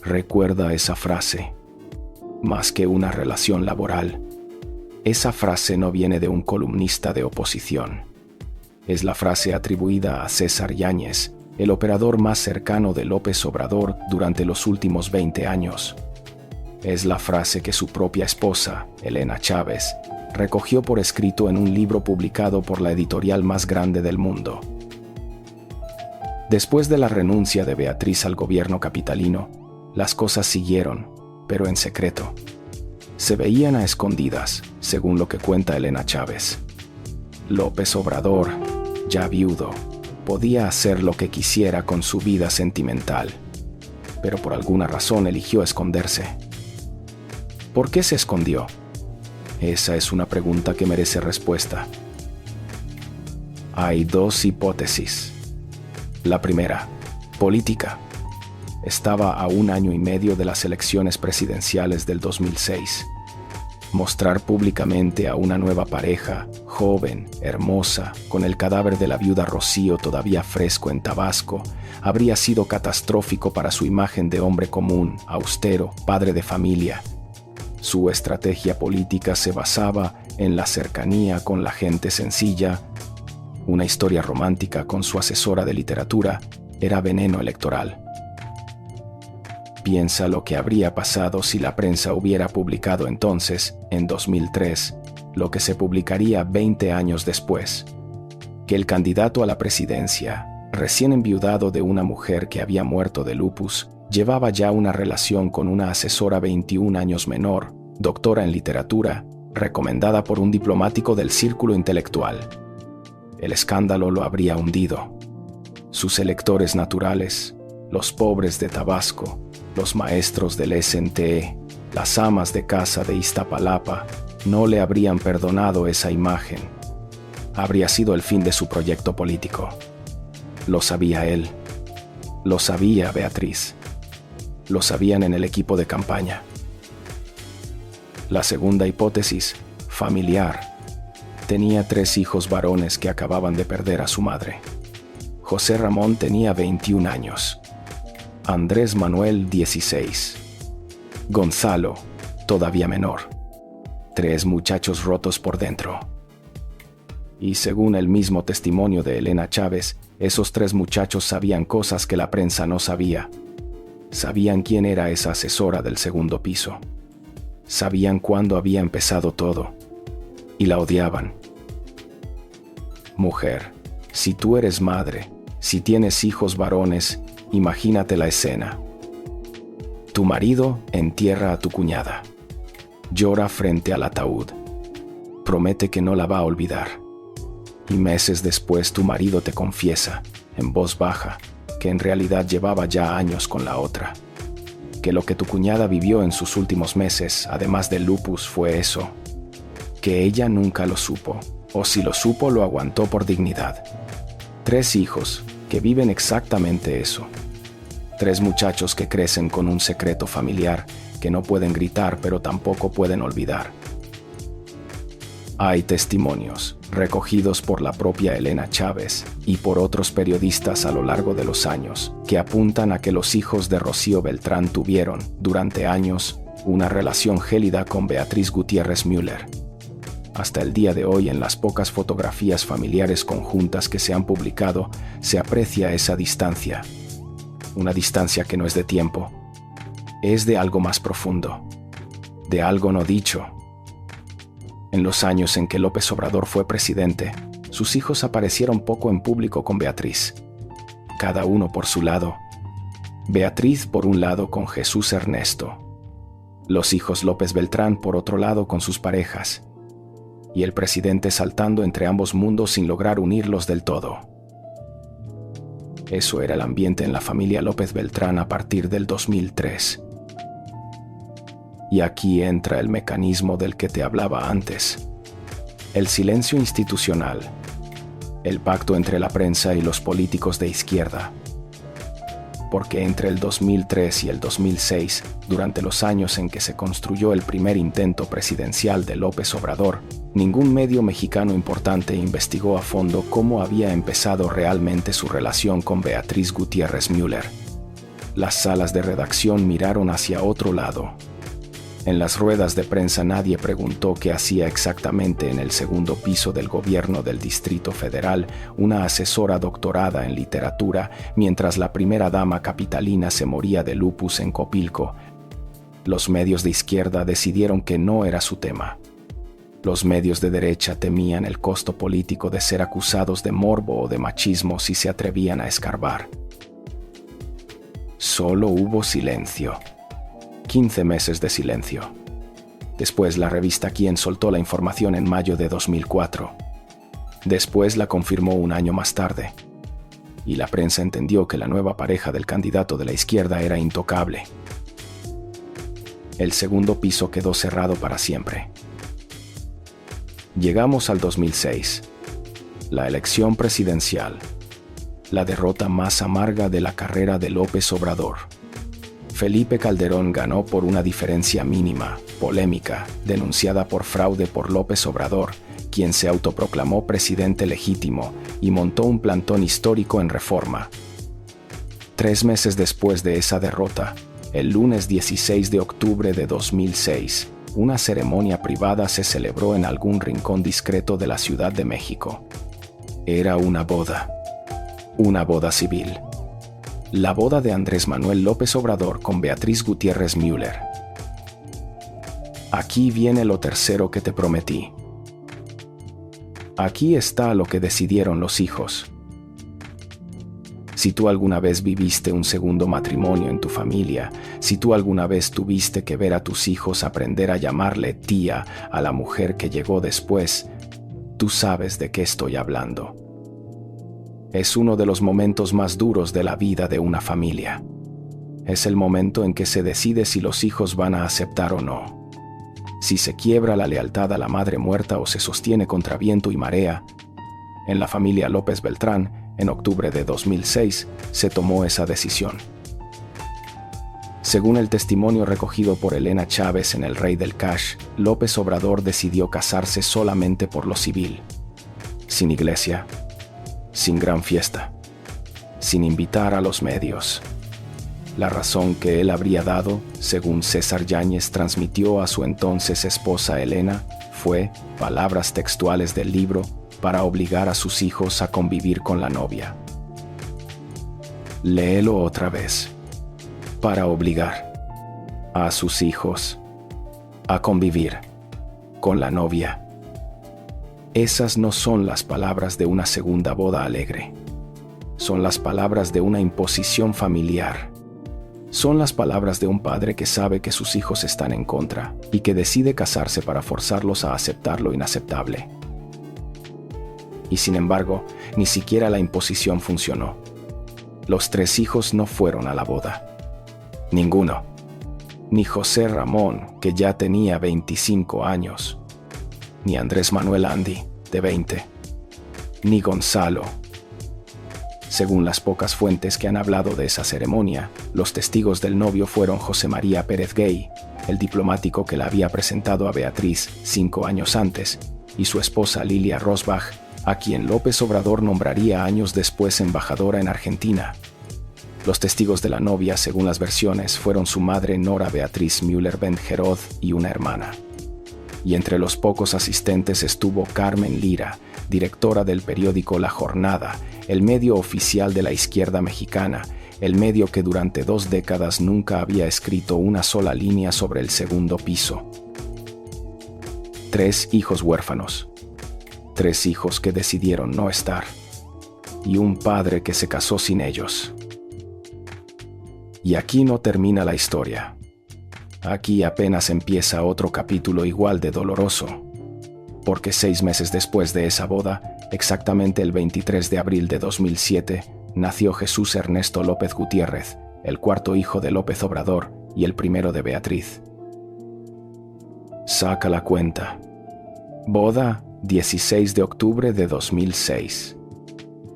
Recuerda esa frase. más que una relación laboral. Esa frase no viene de un columnista de oposición. Es la frase atribuida a César Yáñez, el operador más cercano de López Obrador durante los últimos 20 años. Es la frase que su propia esposa, Elena Chávez, recogió por escrito en un libro publicado por la editorial más grande del mundo. Después de la renuncia de Beatriz al gobierno capitalino, las cosas siguieron, pero en secreto. Se veían a escondidas, según lo que cuenta Elena Chávez. López Obrador, ya viudo, podía hacer lo que quisiera con su vida sentimental, pero por alguna razón eligió esconderse. ¿Por qué se escondió? Esa es una pregunta que merece respuesta. Hay dos hipótesis. La primera, política. Estaba a 1 año y medio de las elecciones presidenciales del 2006. Mostrar públicamente a una nueva pareja, joven, hermosa, con el cadáver de la viuda Rocío todavía fresco en Tabasco, habría sido catastrófico para su imagen de hombre común, austero, padre de familia. Su estrategia política se basaba en la cercanía con la gente sencilla. Una historia romántica con su asesora de literatura era veneno electoral. Piensa lo que habría pasado si la prensa hubiera publicado entonces, en 2003, lo que se publicaría 20 años después: que el candidato a la presidencia, recién enviudado de una mujer que había muerto de lupus, llevaba ya una relación con una asesora 21 años menor, doctora en literatura, recomendada por un diplomático del círculo intelectual. El escándalo lo habría hundido. Sus electores naturales, los pobres de Tabasco, los maestros del SNTE, las amas de casa de Iztapalapa, no le habrían perdonado esa imagen. Habría sido el fin de su proyecto político. Lo sabía él. Lo sabía Beatriz. Lo sabían en el equipo de campaña. La segunda hipótesis, familiar. Tenía 3 hijos varones que acababan de perder a su madre. José Ramón tenía 21 años. Andrés Manuel 16. Gonzalo, todavía menor. 3 muchachos rotos por dentro. Y según el mismo testimonio de Elena Chávez, esos 3 muchachos sabían cosas que la prensa no sabía. Sabían quién era esa asesora del segundo piso. Sabían cuándo había empezado todo. Y la odiaban. Mujer, si tú eres madre, si tienes hijos varones, imagínate la escena. Tu marido entierra a tu cuñada. Llora frente al ataúd. Promete que no la va a olvidar. Y meses después tu marido te confiesa, en voz baja, que en realidad llevaba ya años con la otra. Que lo que tu cuñada vivió en sus últimos meses, además del lupus, fue eso. Que ella nunca lo supo, o si lo supo lo aguantó por dignidad. 3 hijos que viven exactamente eso. 3 muchachos que crecen con un secreto familiar que no pueden gritar pero tampoco pueden olvidar. Hay testimonios recogidos por la propia Elena Chávez y por otros periodistas a lo largo de los años que apuntan a que los hijos de Rocío Beltrán tuvieron, durante años, una relación gélida con Beatriz Gutiérrez Müller. Hasta el día de hoy, en las pocas fotografías familiares conjuntas que se han publicado, se aprecia esa distancia. Una distancia que no es de tiempo, es de algo más profundo, de algo no dicho. En los años en que López Obrador fue presidente, sus hijos aparecieron poco en público con Beatriz, cada uno por su lado. Beatriz por un lado con Jesús Ernesto, los hijos López Beltrán por otro lado con sus parejas, y el presidente saltando entre ambos mundos sin lograr unirlos del todo. Eso era el ambiente en la familia López Beltrán a partir del 2003. Y aquí entra el mecanismo del que te hablaba antes. El silencio institucional. El pacto entre la prensa y los políticos de izquierda. Porque entre el 2003 y el 2006, durante los años en que se construyó el primer intento presidencial de López Obrador, ningún medio mexicano importante investigó a fondo cómo había empezado realmente su relación con Beatriz Gutiérrez Müller. Las salas de redacción miraron hacia otro lado. En las ruedas de prensa nadie preguntó qué hacía exactamente en el segundo piso del gobierno del Distrito Federal una asesora doctorada en literatura mientras la primera dama capitalina se moría de lupus en Copilco. Los medios de izquierda decidieron que no era su tema. Los medios de derecha temían el costo político de ser acusados de morbo o de machismo si se atrevían a escarbar. Solo hubo silencio. 15 meses de silencio. Después la revista Quién soltó la información en mayo de 2004. Después la confirmó un año más tarde. Y la prensa entendió que la nueva pareja del candidato de la izquierda era intocable. El segundo piso quedó cerrado para siempre. Llegamos al 2006. La elección presidencial. La derrota más amarga de la carrera de López Obrador. Felipe Calderón ganó por una diferencia mínima, polémica, denunciada por fraude por López Obrador, quien se autoproclamó presidente legítimo y montó un plantón histórico en Reforma. 3 meses después de esa derrota, el lunes 16 de octubre de 2006, una ceremonia privada se celebró en algún rincón discreto de la Ciudad de México. Era una boda civil. La boda de Andrés Manuel López Obrador con Beatriz Gutiérrez Müller. Aquí viene lo tercero que te prometí. Aquí está lo que decidieron los hijos. Si tú alguna vez viviste un segundo matrimonio en tu familia, si tú alguna vez tuviste que ver a tus hijos aprender a llamarle tía a la mujer que llegó después, tú sabes de qué estoy hablando. Es uno de los momentos más duros de la vida de una familia. Es el momento en que se decide si los hijos van a aceptar o no. Si se quiebra la lealtad a la madre muerta o se sostiene contra viento y marea. En la familia López Beltrán, en octubre de 2006, se tomó esa decisión. Según el testimonio recogido por Elena Chávez en El Rey del Cash, López Obrador decidió casarse solamente por lo civil. Sin iglesia, sin gran fiesta, sin invitar a los medios. La razón que él habría dado, según César Yáñez transmitió a su entonces esposa Elena, fue, palabras textuales del libro, para obligar a sus hijos a convivir con la novia. Léelo otra vez. Para obligar a sus hijos a convivir con la novia. Esas no son las palabras de una segunda boda alegre. Son las palabras de una imposición familiar. Son las palabras de un padre que sabe que sus hijos están en contra y que decide casarse para forzarlos a aceptar lo inaceptable. Y sin embargo, ni siquiera la imposición funcionó. Los 3 hijos no fueron a la boda. Ninguno. Ni José Ramón, que ya tenía 25 años. Ni Andrés Manuel Andy, de 20. Ni Gonzalo. Según las pocas fuentes que han hablado de esa ceremonia, los testigos del novio fueron José María Pérez Gay, el diplomático que la había presentado a Beatriz 5 años antes, y su esposa Lilia Rosbach, a quien López Obrador nombraría años después embajadora en Argentina. Los testigos de la novia, según las versiones, fueron su madre Nora Beatriz Müller Benjerod y una hermana. Y entre los pocos asistentes estuvo Carmen Lira, directora del periódico La Jornada, el medio oficial de la izquierda mexicana, el medio que durante 2 décadas nunca había escrito una sola línea sobre el segundo piso. 3 hijos huérfanos. 3 hijos que decidieron no estar. Y un padre que se casó sin ellos. Y aquí no termina la historia. Aquí apenas empieza otro capítulo igual de doloroso. Porque 6 meses después de esa boda, exactamente el 23 de abril de 2007, nació Jesús Ernesto López Gutiérrez, el 4º hijo de López Obrador y el primero de Beatriz. Saca la cuenta. Boda, 16 de octubre de 2006.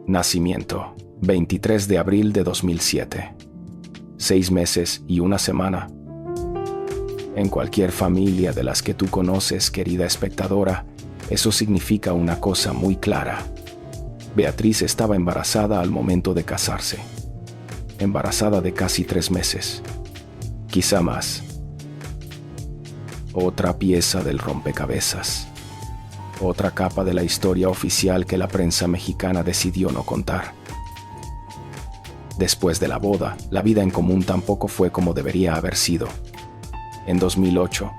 Nacimiento, 23 de abril de 2007. 6 meses y 1 semana. En cualquier familia de las que tú conoces, querida espectadora, eso significa una cosa muy clara. Beatriz estaba embarazada al momento de casarse. Embarazada de casi 3 meses. Quizá más. Otra pieza del rompecabezas. Otra capa de la historia oficial que la prensa mexicana decidió no contar. Después de la boda, la vida en común tampoco fue como debería haber sido. En 2008,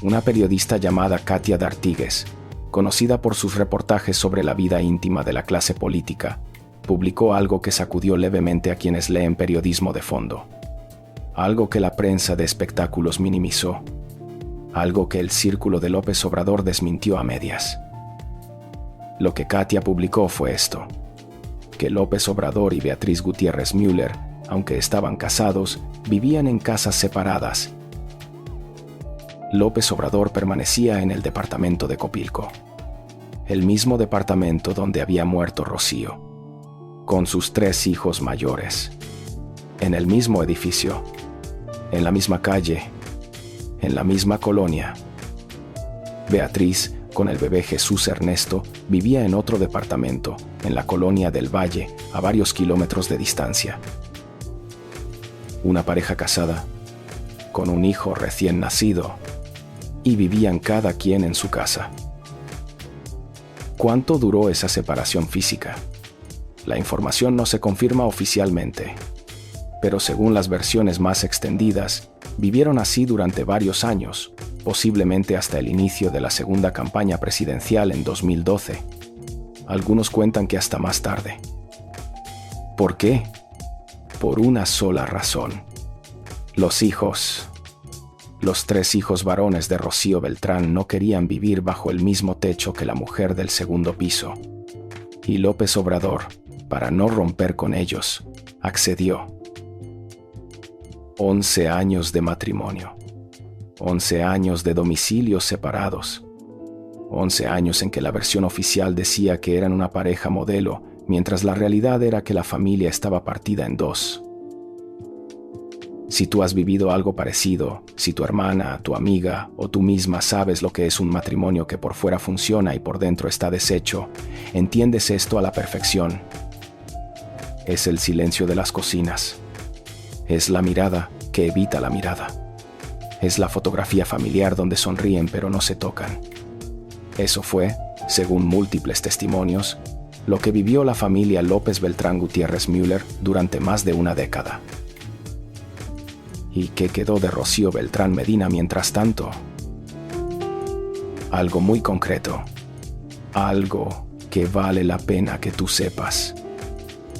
una periodista llamada Katia D'Artigues, conocida por sus reportajes sobre la vida íntima de la clase política, publicó algo que sacudió levemente a quienes leen periodismo de fondo. Algo que la prensa de espectáculos minimizó. Algo que el círculo de López Obrador desmintió a medias. Lo que Katia publicó fue esto: que López Obrador y Beatriz Gutiérrez Müller, aunque estaban casados, vivían en casas separadas. López Obrador permanecía en el departamento de Copilco, el mismo departamento donde había muerto Rocío, con sus 3 hijos mayores, en el mismo edificio, en la misma calle, en la misma colonia. Beatriz, con el bebé Jesús Ernesto, vivía en otro departamento, en la colonia del Valle, a varios kilómetros de distancia. Una pareja casada, con un hijo recién nacido, y vivían cada quien en su casa. ¿Cuánto duró esa separación física? La información no se confirma oficialmente, pero según las versiones más extendidas, vivieron así durante varios años, posiblemente hasta el inicio de la segunda campaña presidencial en 2012. Algunos cuentan que hasta más tarde. ¿Por qué? Por una sola razón. Los hijos. Los 3 hijos varones de Rocío Beltrán no querían vivir bajo el mismo techo que la mujer del segundo piso. Y López Obrador, para no romper con ellos, accedió. 11 años de matrimonio. 11 años de domicilios separados. 11 años en que la versión oficial decía que eran una pareja modelo, mientras la realidad era que la familia estaba partida en 2. Si tú has vivido algo parecido, si tu hermana, tu amiga o tú misma sabes lo que es un matrimonio que por fuera funciona y por dentro está deshecho, entiendes esto a la perfección. Es el silencio de las cocinas. Es la mirada que evita la mirada. Es la fotografía familiar donde sonríen pero no se tocan. Eso fue, según múltiples testimonios, lo que vivió la familia López Beltrán Gutiérrez Müller durante más de una década. ¿Y qué quedó de Rocío Beltrán Medina mientras tanto? Algo muy concreto. Algo que vale la pena que tú sepas.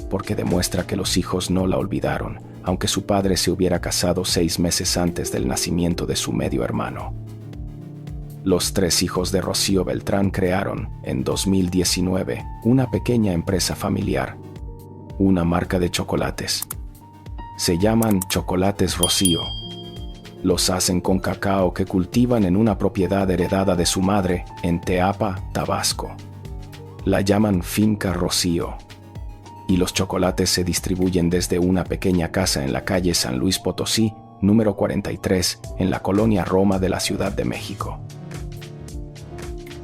Porque demuestra que los hijos no la olvidaron, aunque su padre se hubiera casado 6 meses antes del nacimiento de su medio hermano. Los 3 hijos de Rocío Beltrán crearon, en 2019, una pequeña empresa familiar, una marca de chocolates. Se llaman Chocolates Rocío. Los hacen con cacao que cultivan en una propiedad heredada de su madre en Teapa, Tabasco. La llaman Finca Rocío. Y los chocolates se distribuyen desde una pequeña casa en la calle San Luis Potosí, número 43, en la colonia Roma de la Ciudad de México.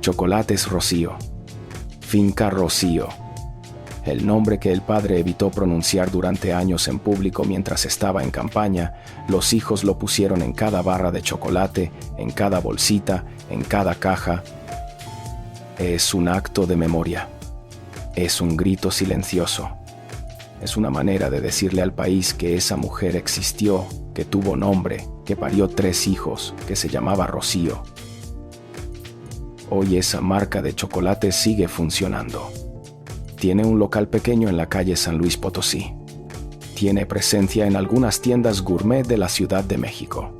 Chocolates Rocío. Finca Rocío. El nombre que el padre evitó pronunciar durante años en público mientras estaba en campaña, los hijos lo pusieron en cada barra de chocolate, en cada bolsita, en cada caja. Es un acto de memoria. Es un grito silencioso. Es una manera de decirle al país que esa mujer existió, que tuvo nombre, que parió 3 hijos, que se llamaba Rocío. Hoy esa marca de chocolate sigue funcionando. Tiene un local pequeño en la calle San Luis Potosí. Tiene presencia en algunas tiendas gourmet de la Ciudad de México.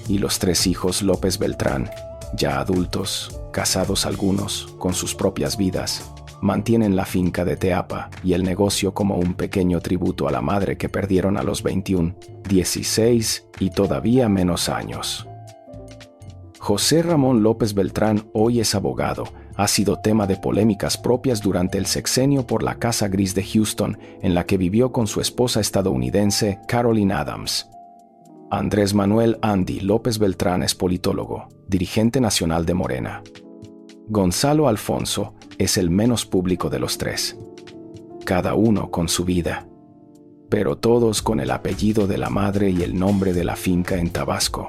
Y los 3 hijos López Beltrán, ya adultos, casados algunos, con sus propias vidas, mantienen la finca de Teapa y el negocio como un pequeño tributo a la madre que perdieron a los 21, 16 y todavía menos años. José Ramón López Beltrán hoy es abogado. Ha sido tema de polémicas propias durante el sexenio por la Casa Gris de Houston, en la que vivió con su esposa estadounidense Caroline Adams. Andrés Manuel Andy López Beltrán es politólogo, dirigente nacional de Morena. Gonzalo Alfonso es el menos público de los 3. Cada uno con su vida, pero todos con el apellido de la madre y el nombre de la finca en Tabasco.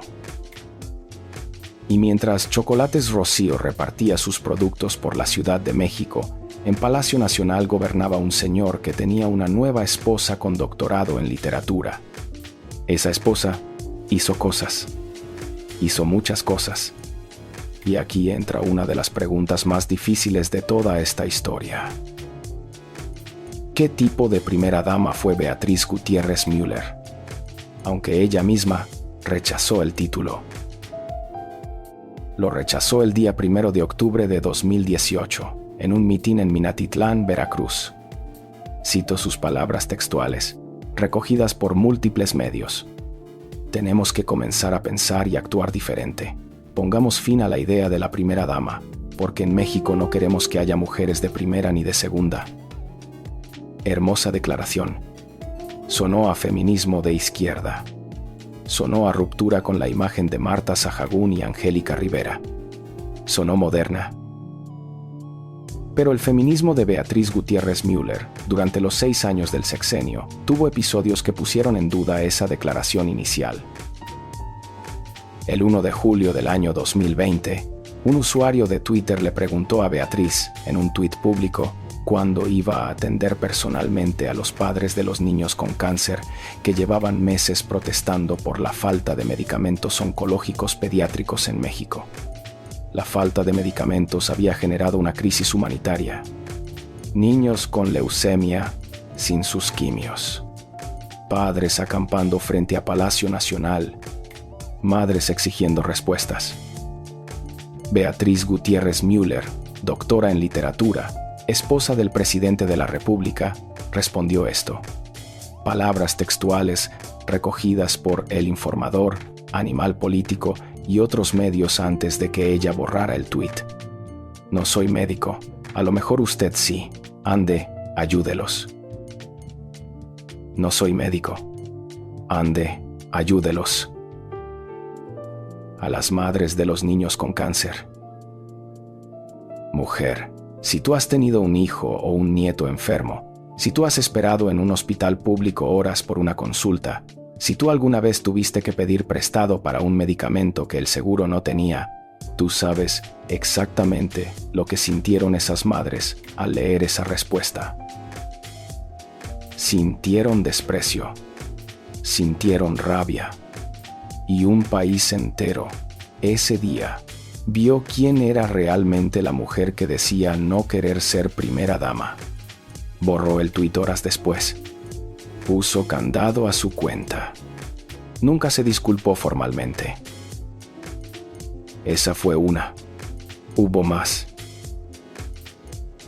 Y mientras Chocolates Rocío repartía sus productos por la Ciudad de México, en Palacio Nacional gobernaba un señor que tenía una nueva esposa con doctorado en literatura. Esa esposa hizo cosas. Hizo muchas cosas. Y aquí entra una de las preguntas más difíciles de toda esta historia. ¿Qué tipo de primera dama fue Beatriz Gutiérrez Müller? Aunque ella misma rechazó el título. Lo rechazó el día 1 de octubre de 2018, en un mitin en Minatitlán, Veracruz. Cito sus palabras textuales, recogidas por múltiples medios. Tenemos que comenzar a pensar y actuar diferente. Pongamos fin a la idea de la primera dama, porque en México no queremos que haya mujeres de primera ni de segunda. Hermosa declaración. Sonó a feminismo de izquierda. Sonó a ruptura con la imagen de Marta Sahagún y Angélica Rivera. Sonó moderna. Pero el feminismo de Beatriz Gutiérrez Müller, durante los 6 años del sexenio, tuvo episodios que pusieron en duda esa declaración inicial. El 1 de julio del año 2020, un usuario de Twitter le preguntó a Beatriz, en un tuit público, cuándo iba a atender personalmente a los padres de los niños con cáncer que llevaban meses protestando por la falta de medicamentos oncológicos pediátricos en México. La falta de medicamentos había generado una crisis humanitaria. Niños con leucemia sin sus quimios. Padres acampando frente a Palacio Nacional. Madres exigiendo respuestas. Beatriz Gutiérrez Müller, doctora en literatura, esposa del presidente de la República, respondió esto. Palabras textuales recogidas por El Informador, Animal Político y otros medios antes de que ella borrara el tuit. No soy médico, a lo mejor usted sí. Ande, ayúdelos. No soy médico. Ande, ayúdelos. A las madres de los niños con cáncer. Mujer, si tú has tenido un hijo o un nieto enfermo, si tú has esperado en un hospital público horas por una consulta, si tú alguna vez tuviste que pedir prestado para un medicamento que el seguro no tenía, tú sabes exactamente lo que sintieron esas madres al leer esa respuesta. Sintieron desprecio, sintieron rabia, y un país entero, ese día, vio quién era realmente la mujer que decía no querer ser primera dama. Borró el tuit horas después. Puso candado a su cuenta. Nunca se disculpó formalmente. Esa fue una. Hubo más.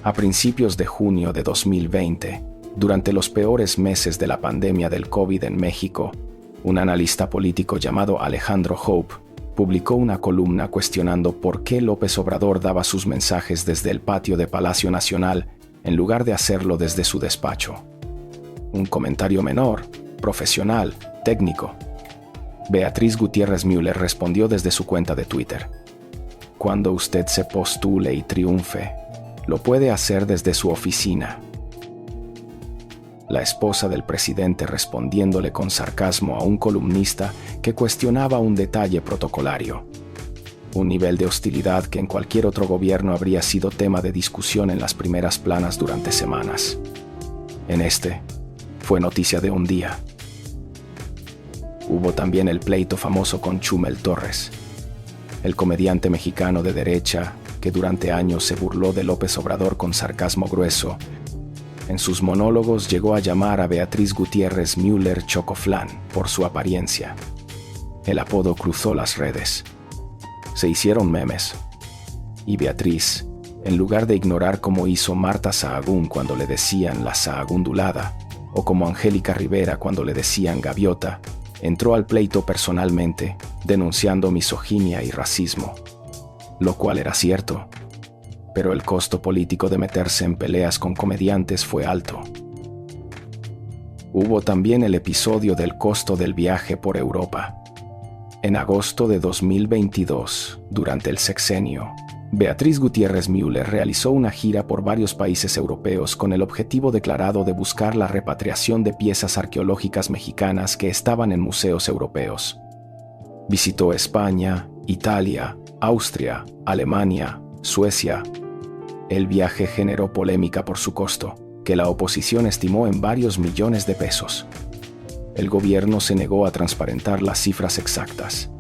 A principios de junio de 2020, durante los peores meses de la pandemia del COVID en México, un analista político llamado Alejandro Hope publicó una columna cuestionando por qué López Obrador daba sus mensajes desde el patio de Palacio Nacional en lugar de hacerlo desde su despacho. Un comentario menor, profesional, técnico. Beatriz Gutiérrez Müller respondió desde su cuenta de Twitter. Cuando usted se postule y triunfe, lo puede hacer desde su oficina. La esposa del presidente respondiéndole con sarcasmo a un columnista que cuestionaba un detalle protocolario. Un nivel de hostilidad que en cualquier otro gobierno habría sido tema de discusión en las primeras planas durante semanas. En este, fue noticia de un día. Hubo también el pleito famoso con Chumel Torres, el comediante mexicano de derecha que durante años se burló de López Obrador con sarcasmo grueso. En sus monólogos llegó a llamar a Beatriz Gutiérrez Müller Chocoflán por su apariencia. El apodo cruzó las redes. Se hicieron memes. Y Beatriz, en lugar de ignorar como hizo Marta Sahagún cuando le decían la Sahagundulada, o como Angélica Rivera cuando le decían gaviota, entró al pleito personalmente, denunciando misoginia y racismo. Lo cual era cierto. Pero el costo político de meterse en peleas con comediantes fue alto. Hubo también el episodio del costo del viaje por Europa. En agosto de 2022, durante el sexenio, Beatriz Gutiérrez Müller realizó una gira por varios países europeos con el objetivo declarado de buscar la repatriación de piezas arqueológicas mexicanas que estaban en museos europeos. Visitó España, Italia, Austria, Alemania, Suecia. El viaje generó polémica por su costo, que la oposición estimó en varios millones de pesos. El gobierno se negó a transparentar las cifras exactas.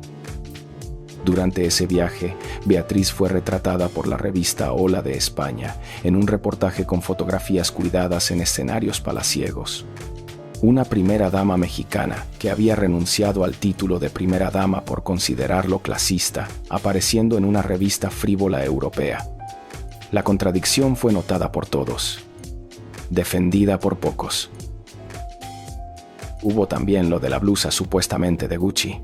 Durante ese viaje, Beatriz fue retratada por la revista Hola de España en un reportaje con fotografías cuidadas en escenarios palaciegos. Una primera dama mexicana que había renunciado al título de primera dama por considerarlo clasista, apareciendo en una revista frívola europea. La contradicción fue notada por todos, defendida por pocos. Hubo también lo de la blusa supuestamente de Gucci.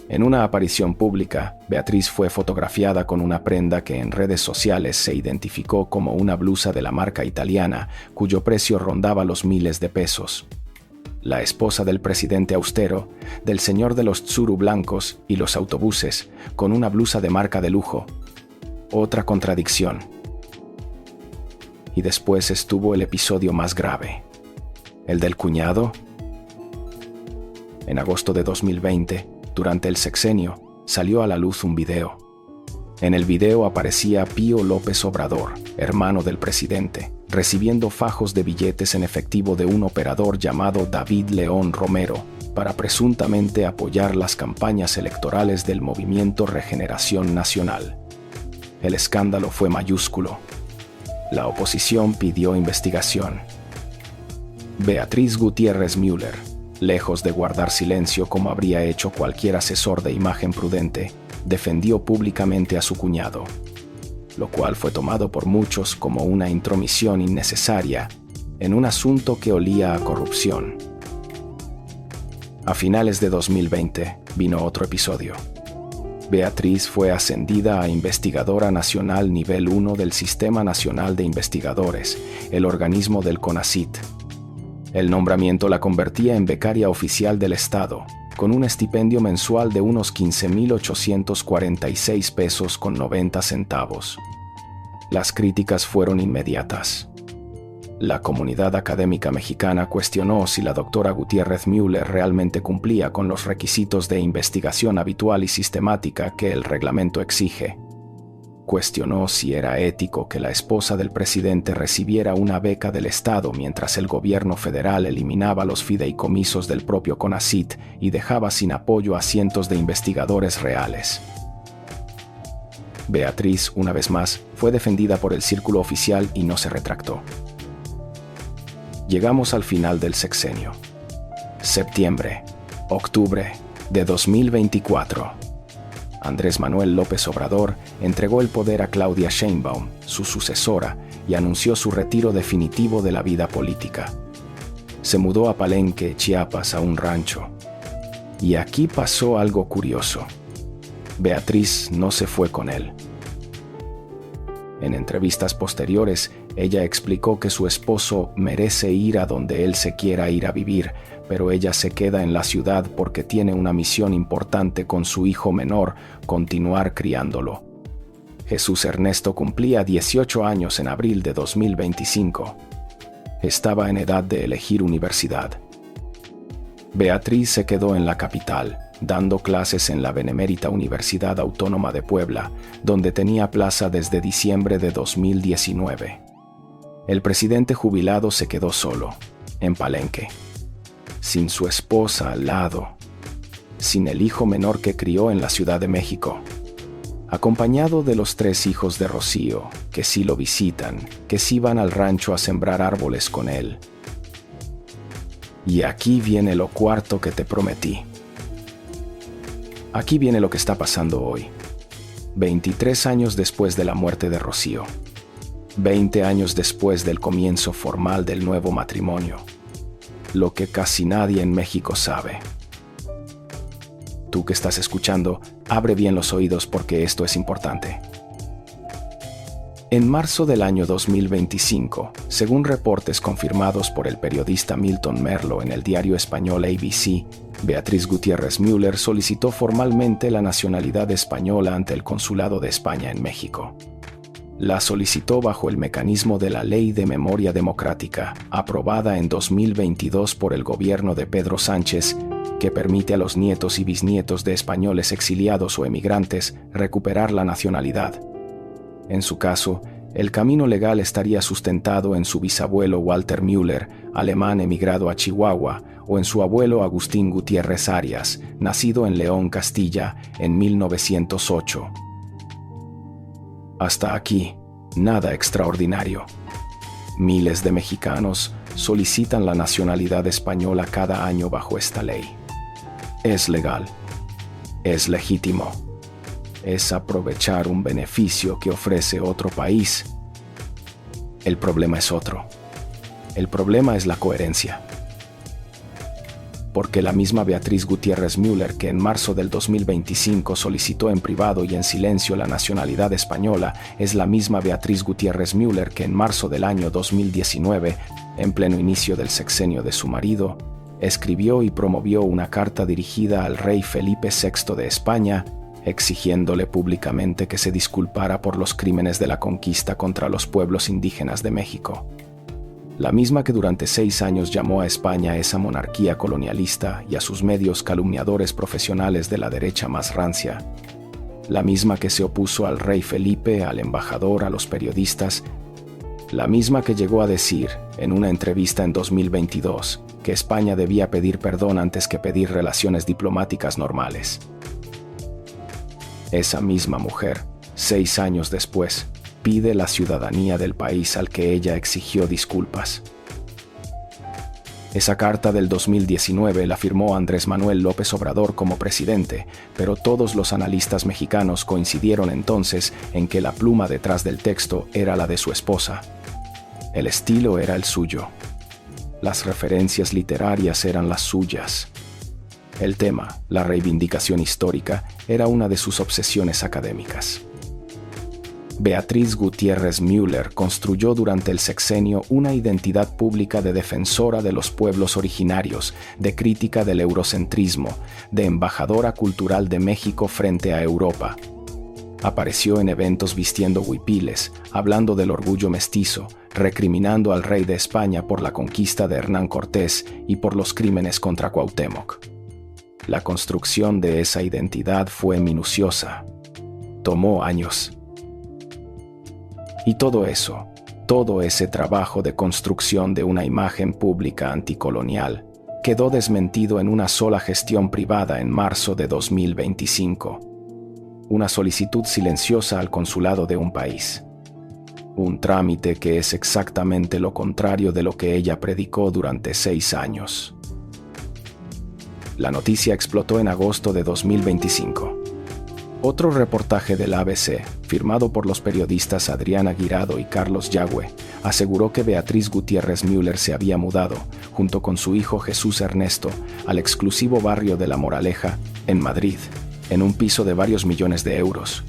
En una aparición pública, Beatriz fue fotografiada con una prenda que en redes sociales se identificó como una blusa de la marca italiana, cuyo precio rondaba los miles de pesos. La esposa del presidente austero, del señor de los tsuru blancos y los autobuses, con una blusa de marca de lujo. Otra contradicción. Y después estuvo el episodio más grave. ¿El del cuñado? En agosto de 2020, durante el sexenio, salió a la luz un video. En el video aparecía Pío López Obrador, hermano del presidente, recibiendo fajos de billetes en efectivo de un operador llamado David León Romero, para presuntamente apoyar las campañas electorales del Movimiento Regeneración Nacional. El escándalo fue mayúsculo. La oposición pidió investigación. Beatriz Gutiérrez Müller, lejos de guardar silencio como habría hecho cualquier asesor de imagen prudente, defendió públicamente a su cuñado, lo cual fue tomado por muchos como una intromisión innecesaria en un asunto que olía a corrupción. A finales de 2020 vino otro episodio. Beatriz fue ascendida a investigadora nacional nivel 1 del Sistema Nacional de Investigadores, el organismo del CONACYT. El nombramiento la convertía en becaria oficial del Estado, con un estipendio mensual de unos 15,846 pesos con 90 centavos. Las críticas fueron inmediatas. La comunidad académica mexicana cuestionó si la doctora Gutiérrez Müller realmente cumplía con los requisitos de investigación habitual y sistemática que el reglamento exige. Cuestionó si era ético que la esposa del presidente recibiera una beca del Estado mientras el gobierno federal eliminaba los fideicomisos del propio CONACYT y dejaba sin apoyo a cientos de investigadores reales. Beatriz, una vez más, fue defendida por el círculo oficial y no se retractó. Llegamos al final del sexenio. Septiembre, octubre de 2024. Andrés Manuel López Obrador entregó el poder a Claudia Sheinbaum, su sucesora, y anunció su retiro definitivo de la vida política. Se mudó a Palenque, Chiapas, a un rancho. Y aquí pasó algo curioso. Beatriz no se fue con él. En entrevistas posteriores, ella explicó que su esposo merece ir a donde él se quiera ir a vivir, pero ella se queda en la ciudad porque tiene una misión importante con su hijo menor, continuar criándolo. Jesús Ernesto cumplía 18 años en abril de 2025. Estaba en edad de elegir universidad. Beatriz se quedó en la capital, dando clases en la Benemérita Universidad Autónoma de Puebla, donde tenía plaza desde diciembre de 2019. El presidente jubilado se quedó solo, en Palenque, sin su esposa al lado, sin el hijo menor que crió en la Ciudad de México, acompañado de los 3 hijos de Rocío, que sí lo visitan, que sí van al rancho a sembrar árboles con él. Y aquí viene lo cuarto que te prometí. Aquí viene lo que está pasando hoy, 23 años después de la muerte de Rocío, 20 años después del comienzo formal del nuevo matrimonio, lo que casi nadie en México sabe. Tú que estás escuchando, abre bien los oídos porque esto es importante. En marzo del año 2025, según reportes confirmados por el periodista Milton Merlo en el diario español ABC, Beatriz Gutiérrez Müller solicitó formalmente la nacionalidad española ante el Consulado de España en México. La solicitó bajo el mecanismo de la Ley de Memoria Democrática, aprobada en 2022 por el gobierno de Pedro Sánchez, que permite a los nietos y bisnietos de españoles exiliados o emigrantes recuperar la nacionalidad. En su caso, el camino legal estaría sustentado en su bisabuelo Walter Müller, alemán emigrado a Chihuahua, o en su abuelo Agustín Gutiérrez Arias, nacido en León, Castilla, en 1908. Hasta aquí, nada extraordinario. Miles de mexicanos solicitan la nacionalidad española cada año bajo esta ley. Es legal, es legítimo, es aprovechar un beneficio que ofrece otro país. El problema es otro. El problema es la coherencia. Porque la misma Beatriz Gutiérrez Müller, que en marzo del 2025 solicitó en privado y en silencio la nacionalidad española, es la misma Beatriz Gutiérrez Müller que en marzo del año 2019, en pleno inicio del sexenio de su marido, escribió y promovió una carta dirigida al rey Felipe VI de España, exigiéndole públicamente que se disculpara por los crímenes de la conquista contra los pueblos indígenas de México. La misma que durante 6 años llamó a España esa monarquía colonialista y a sus medios calumniadores profesionales de la derecha más rancia. La misma que se opuso al rey Felipe, al embajador, a los periodistas. La misma que llegó a decir, en una entrevista en 2022, que España debía pedir perdón antes que pedir relaciones diplomáticas normales. Esa misma mujer, 6 años después, pide la ciudadanía del país al que ella exigió disculpas. Esa carta del 2019 la firmó Andrés Manuel López Obrador como presidente, pero todos los analistas mexicanos coincidieron entonces en que la pluma detrás del texto era la de su esposa. El estilo era el suyo. Las referencias literarias eran las suyas. El tema, la reivindicación histórica, era una de sus obsesiones académicas. Beatriz Gutiérrez Müller construyó durante el sexenio una identidad pública de defensora de los pueblos originarios, de crítica del eurocentrismo, de embajadora cultural de México frente a Europa. Apareció en eventos vistiendo huipiles, hablando del orgullo mestizo, recriminando al rey de España por la conquista de Hernán Cortés y por los crímenes contra Cuauhtémoc. La construcción de esa identidad fue minuciosa. Tomó años. Y todo eso, todo ese trabajo de construcción de una imagen pública anticolonial, quedó desmentido en una sola gestión privada en marzo de 2025. Una solicitud silenciosa al consulado de un país. Un trámite que es exactamente lo contrario de lo que ella predicó durante 6 años. La noticia explotó en agosto de 2025. Otro reportaje del ABC, firmado por los periodistas Adriana Guirado y Carlos Yagüe, aseguró que Beatriz Gutiérrez Müller se había mudado, junto con su hijo Jesús Ernesto, al exclusivo barrio de La Moraleja, en Madrid, en un piso de varios millones de euros.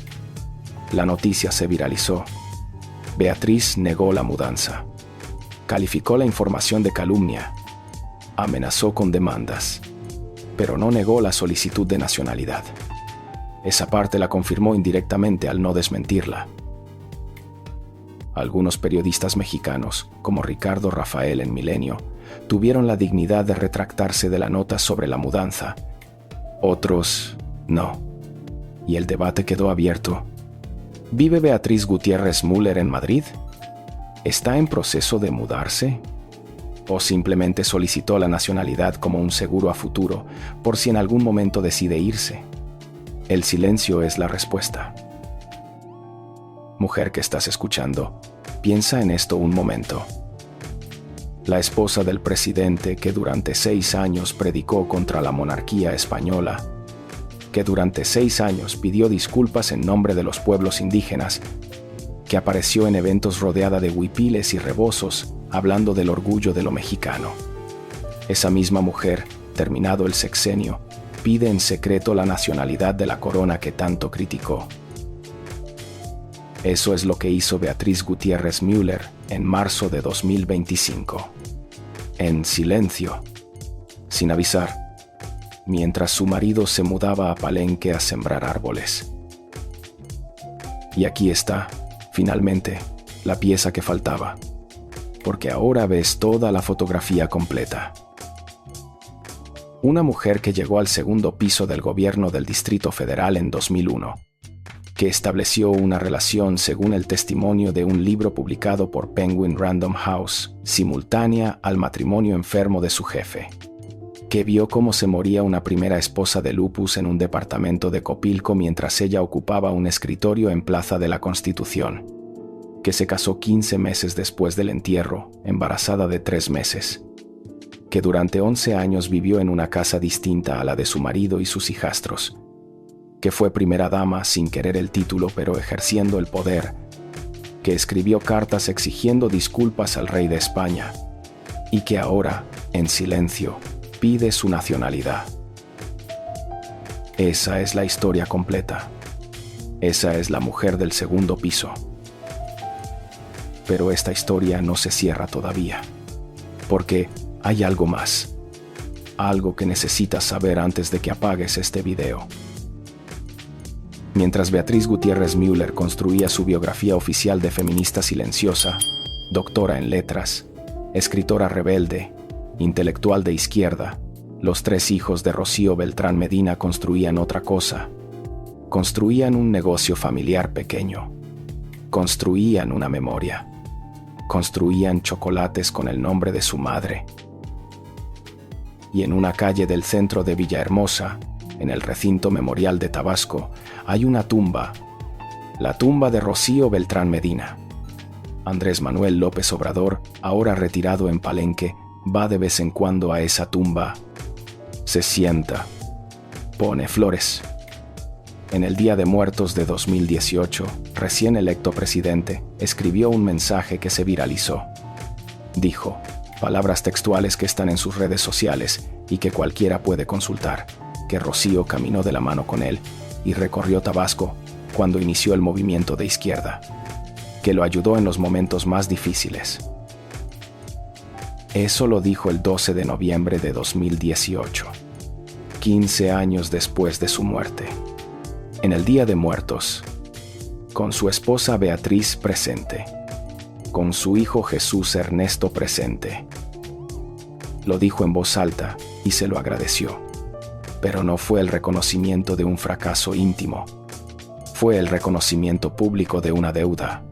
La noticia se viralizó. Beatriz negó la mudanza. Calificó la información de calumnia. Amenazó con demandas. Pero no negó la solicitud de nacionalidad. Esa parte la confirmó indirectamente al no desmentirla. Algunos periodistas mexicanos, como Ricardo Rafael en Milenio, tuvieron la dignidad de retractarse de la nota sobre la mudanza. Otros, no. Y el debate quedó abierto. ¿Vive Beatriz Gutiérrez Müller en Madrid? ¿Está en proceso de mudarse? ¿O simplemente solicitó la nacionalidad como un seguro a futuro por si en algún momento decide irse? El silencio es la respuesta. Mujer que estás escuchando, piensa en esto un momento. La esposa del presidente que durante 6 años predicó contra la monarquía española, que durante 6 años pidió disculpas en nombre de los pueblos indígenas, que apareció en eventos rodeada de huipiles y rebozos, hablando del orgullo de lo mexicano. Esa misma mujer, terminado el sexenio, pide en secreto la nacionalidad de la corona que tanto criticó. Eso es lo que hizo Beatriz Gutiérrez Müller en marzo de 2025. En silencio, sin avisar, mientras su marido se mudaba a Palenque a sembrar árboles. Y aquí está, Finalmente, la pieza que faltaba, porque ahora ves toda la fotografía completa. Una mujer que llegó al segundo piso del gobierno del Distrito Federal en 2001, que estableció una relación, según el testimonio de un libro publicado por Penguin Random House, simultánea al matrimonio enfermo de su jefe, que vio cómo se moría una primera esposa de Lupus en un departamento de Copilco mientras ella ocupaba un escritorio en Plaza de la Constitución, que se casó 15 meses después del entierro, embarazada de 3 meses, que durante 11 años vivió en una casa distinta a la de su marido y sus hijastros, que fue primera dama sin querer el título pero ejerciendo el poder, que escribió cartas exigiendo disculpas al rey de España y que ahora, en silencio, pide su nacionalidad. Esa es la historia completa. Esa es la mujer del segundo piso. Pero esta historia no se cierra todavía, porque hay algo más, algo que necesitas saber antes de que apagues este video. Mientras Beatriz Gutiérrez Müller construía su biografía oficial de feminista silenciosa, doctora en letras, escritora rebelde, intelectual de izquierda, los 3 hijos de Rocío Beltrán Medina construían otra cosa. Construían un negocio familiar pequeño. Construían una memoria. Construían chocolates con el nombre de su madre. Y en una calle del centro de Villahermosa, en el recinto memorial de Tabasco, hay una tumba, la tumba de Rocío Beltrán Medina. Andrés Manuel López Obrador, ahora retirado en Palenque, va de vez en cuando a esa tumba, se sienta, pone flores. En el Día de Muertos de 2018, recién electo presidente, escribió un mensaje que se viralizó. Dijo, palabras textuales que están en sus redes sociales y que cualquiera puede consultar, que Rocío caminó de la mano con él y recorrió Tabasco cuando inició el movimiento de izquierda, que lo ayudó en los momentos más difíciles. Eso lo dijo el 12 de noviembre de 2018, 15 años después de su muerte. En el Día de Muertos, con su esposa Beatriz presente, con su hijo Jesús Ernesto presente. Lo dijo en voz alta y se lo agradeció, pero no fue el reconocimiento de un fracaso íntimo, fue el reconocimiento público de una deuda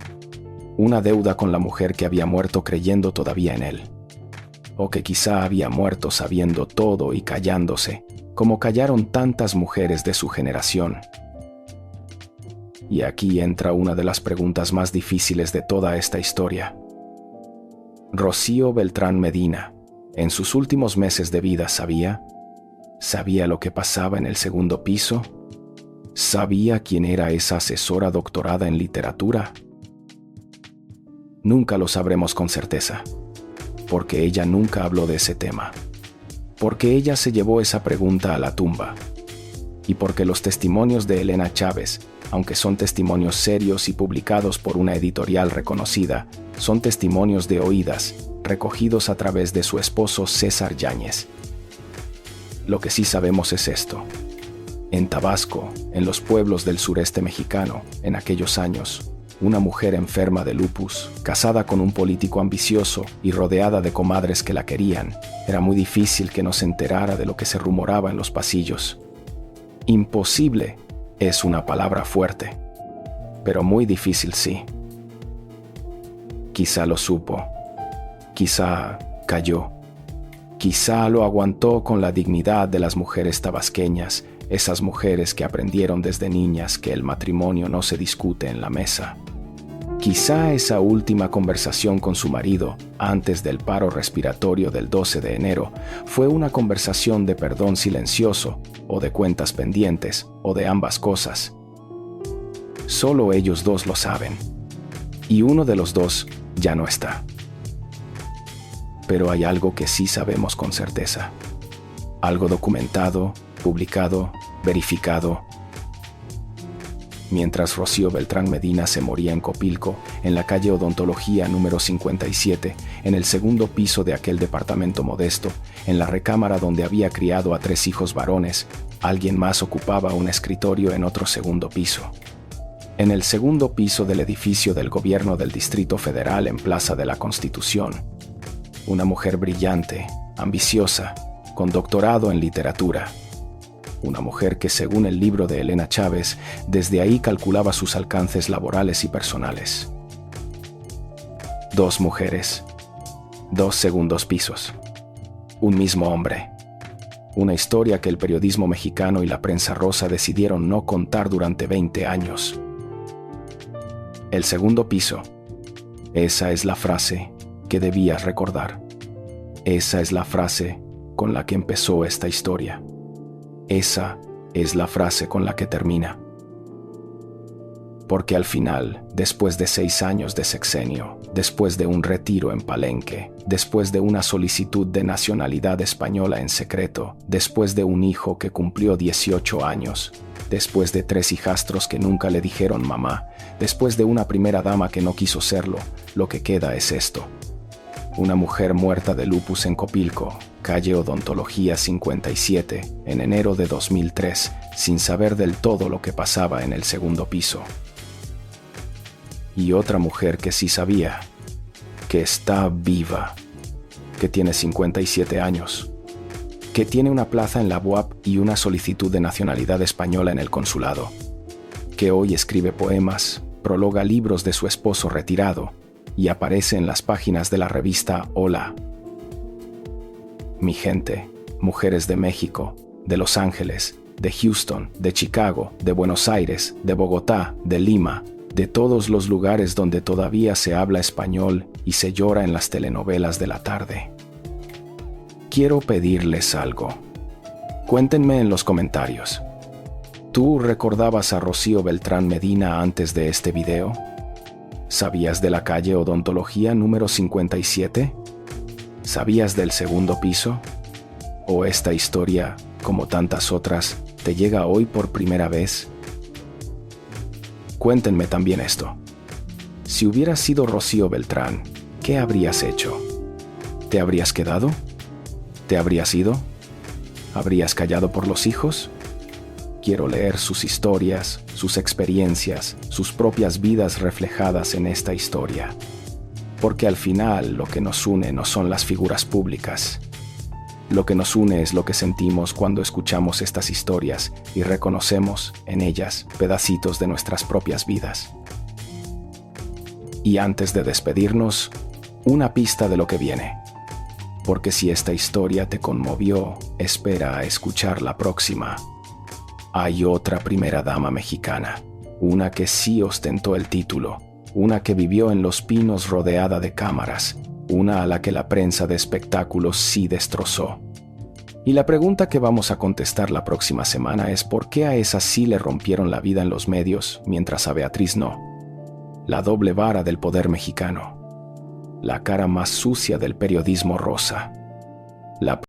con la mujer que había muerto creyendo todavía en él, o que quizá había muerto sabiendo todo y callándose, como callaron tantas mujeres de su generación. Y aquí entra una de las preguntas más difíciles de toda esta historia. Rocío Beltrán Medina, en sus últimos meses de vida, ¿sabía lo que pasaba en el segundo piso? ¿Sabía quién era esa asesora doctorada en literatura? Nunca lo sabremos con certeza, porque ella nunca habló de ese tema, porque ella se llevó esa pregunta a la tumba, y porque los testimonios de Elena Chávez, aunque son testimonios serios y publicados por una editorial reconocida, son testimonios de oídas, recogidos a través de su esposo César Yáñez. Lo que sí sabemos es esto. En Tabasco, en los pueblos del sureste mexicano, en aquellos años, una mujer enferma de lupus, casada con un político ambicioso y rodeada de comadres que la querían, era muy difícil que no se enterara de lo que se rumoraba en los pasillos. Imposible es una palabra fuerte, pero muy difícil sí. Quizá lo supo, quizá cayó, quizá lo aguantó con la dignidad de las mujeres tabasqueñas, esas mujeres que aprendieron desde niñas que el matrimonio no se discute en la mesa. Quizá esa última conversación con su marido, antes del paro respiratorio del 12 de enero, fue una conversación de perdón silencioso, o de cuentas pendientes, o de ambas cosas. Solo ellos dos lo saben. Y uno de los dos ya no está. Pero hay algo que sí sabemos con certeza. Algo documentado, publicado, verificado. Mientras Rocío Beltrán Medina se moría en Copilco, en la calle Odontología número 57, en el segundo piso de aquel departamento modesto, en la recámara donde había criado a 3 hijos varones, alguien más ocupaba un escritorio en otro segundo piso. En el segundo piso del edificio del gobierno del Distrito Federal en Plaza de la Constitución, una mujer brillante, ambiciosa, con doctorado en literatura. Una mujer que, según el libro de Elena Chávez, desde ahí calculaba sus alcances laborales y personales. Dos mujeres, dos segundos pisos, un mismo hombre. Una historia que el periodismo mexicano y la prensa rosa decidieron no contar durante 20 años. El segundo piso. Esa es la frase que debías recordar. Esa es la frase con la que empezó esta historia. Esa es la frase con la que termina. Porque al final, después de 6 años de sexenio, después de un retiro en Palenque, después de una solicitud de nacionalidad española en secreto, después de un hijo que cumplió 18 años, después de 3 hijastros que nunca le dijeron mamá, después de una primera dama que no quiso serlo, lo que queda es esto. Una mujer muerta de lupus en Copilco, calle Odontología 57, en enero de 2003, sin saber del todo lo que pasaba en el segundo piso. Y otra mujer que sí sabía, que está viva, que tiene 57 años, que tiene una plaza en la UAP y una solicitud de nacionalidad española en el consulado, que hoy escribe poemas, prologa libros de su esposo retirado y aparece en las páginas de la revista Hola. Mi gente, mujeres de México, de Los Ángeles, de Houston, de Chicago, de Buenos Aires, de Bogotá, de Lima, de todos los lugares donde todavía se habla español y se llora en las telenovelas de la tarde. Quiero pedirles algo. Cuéntenme en los comentarios. ¿Tú recordabas a Rocío Beltrán Medina antes de este video? ¿Sabías de la calle Odontología número 57? ¿Sabías del segundo piso? ¿O esta historia, como tantas otras, te llega hoy por primera vez? Cuéntenme también esto. Si hubieras sido Rocío Beltrán, ¿qué habrías hecho? ¿Te habrías quedado? ¿Te habrías ido? ¿Habrías callado por los hijos? Quiero leer sus historias, sus experiencias, sus propias vidas reflejadas en esta historia. Porque al final lo que nos une no son las figuras públicas. Lo que nos une es lo que sentimos cuando escuchamos estas historias y reconocemos en ellas pedacitos de nuestras propias vidas. Y antes de despedirnos, una pista de lo que viene. Porque si esta historia te conmovió, espera a escuchar la próxima. Hay otra primera dama mexicana, una que sí ostentó el título, una que vivió en Los Pinos rodeada de cámaras, una a la que la prensa de espectáculos sí destrozó. Y la pregunta que vamos a contestar la próxima semana es ¿por qué a esa sí le rompieron la vida en los medios, mientras a Beatriz no? La doble vara del poder mexicano. La cara más sucia del periodismo rosa. La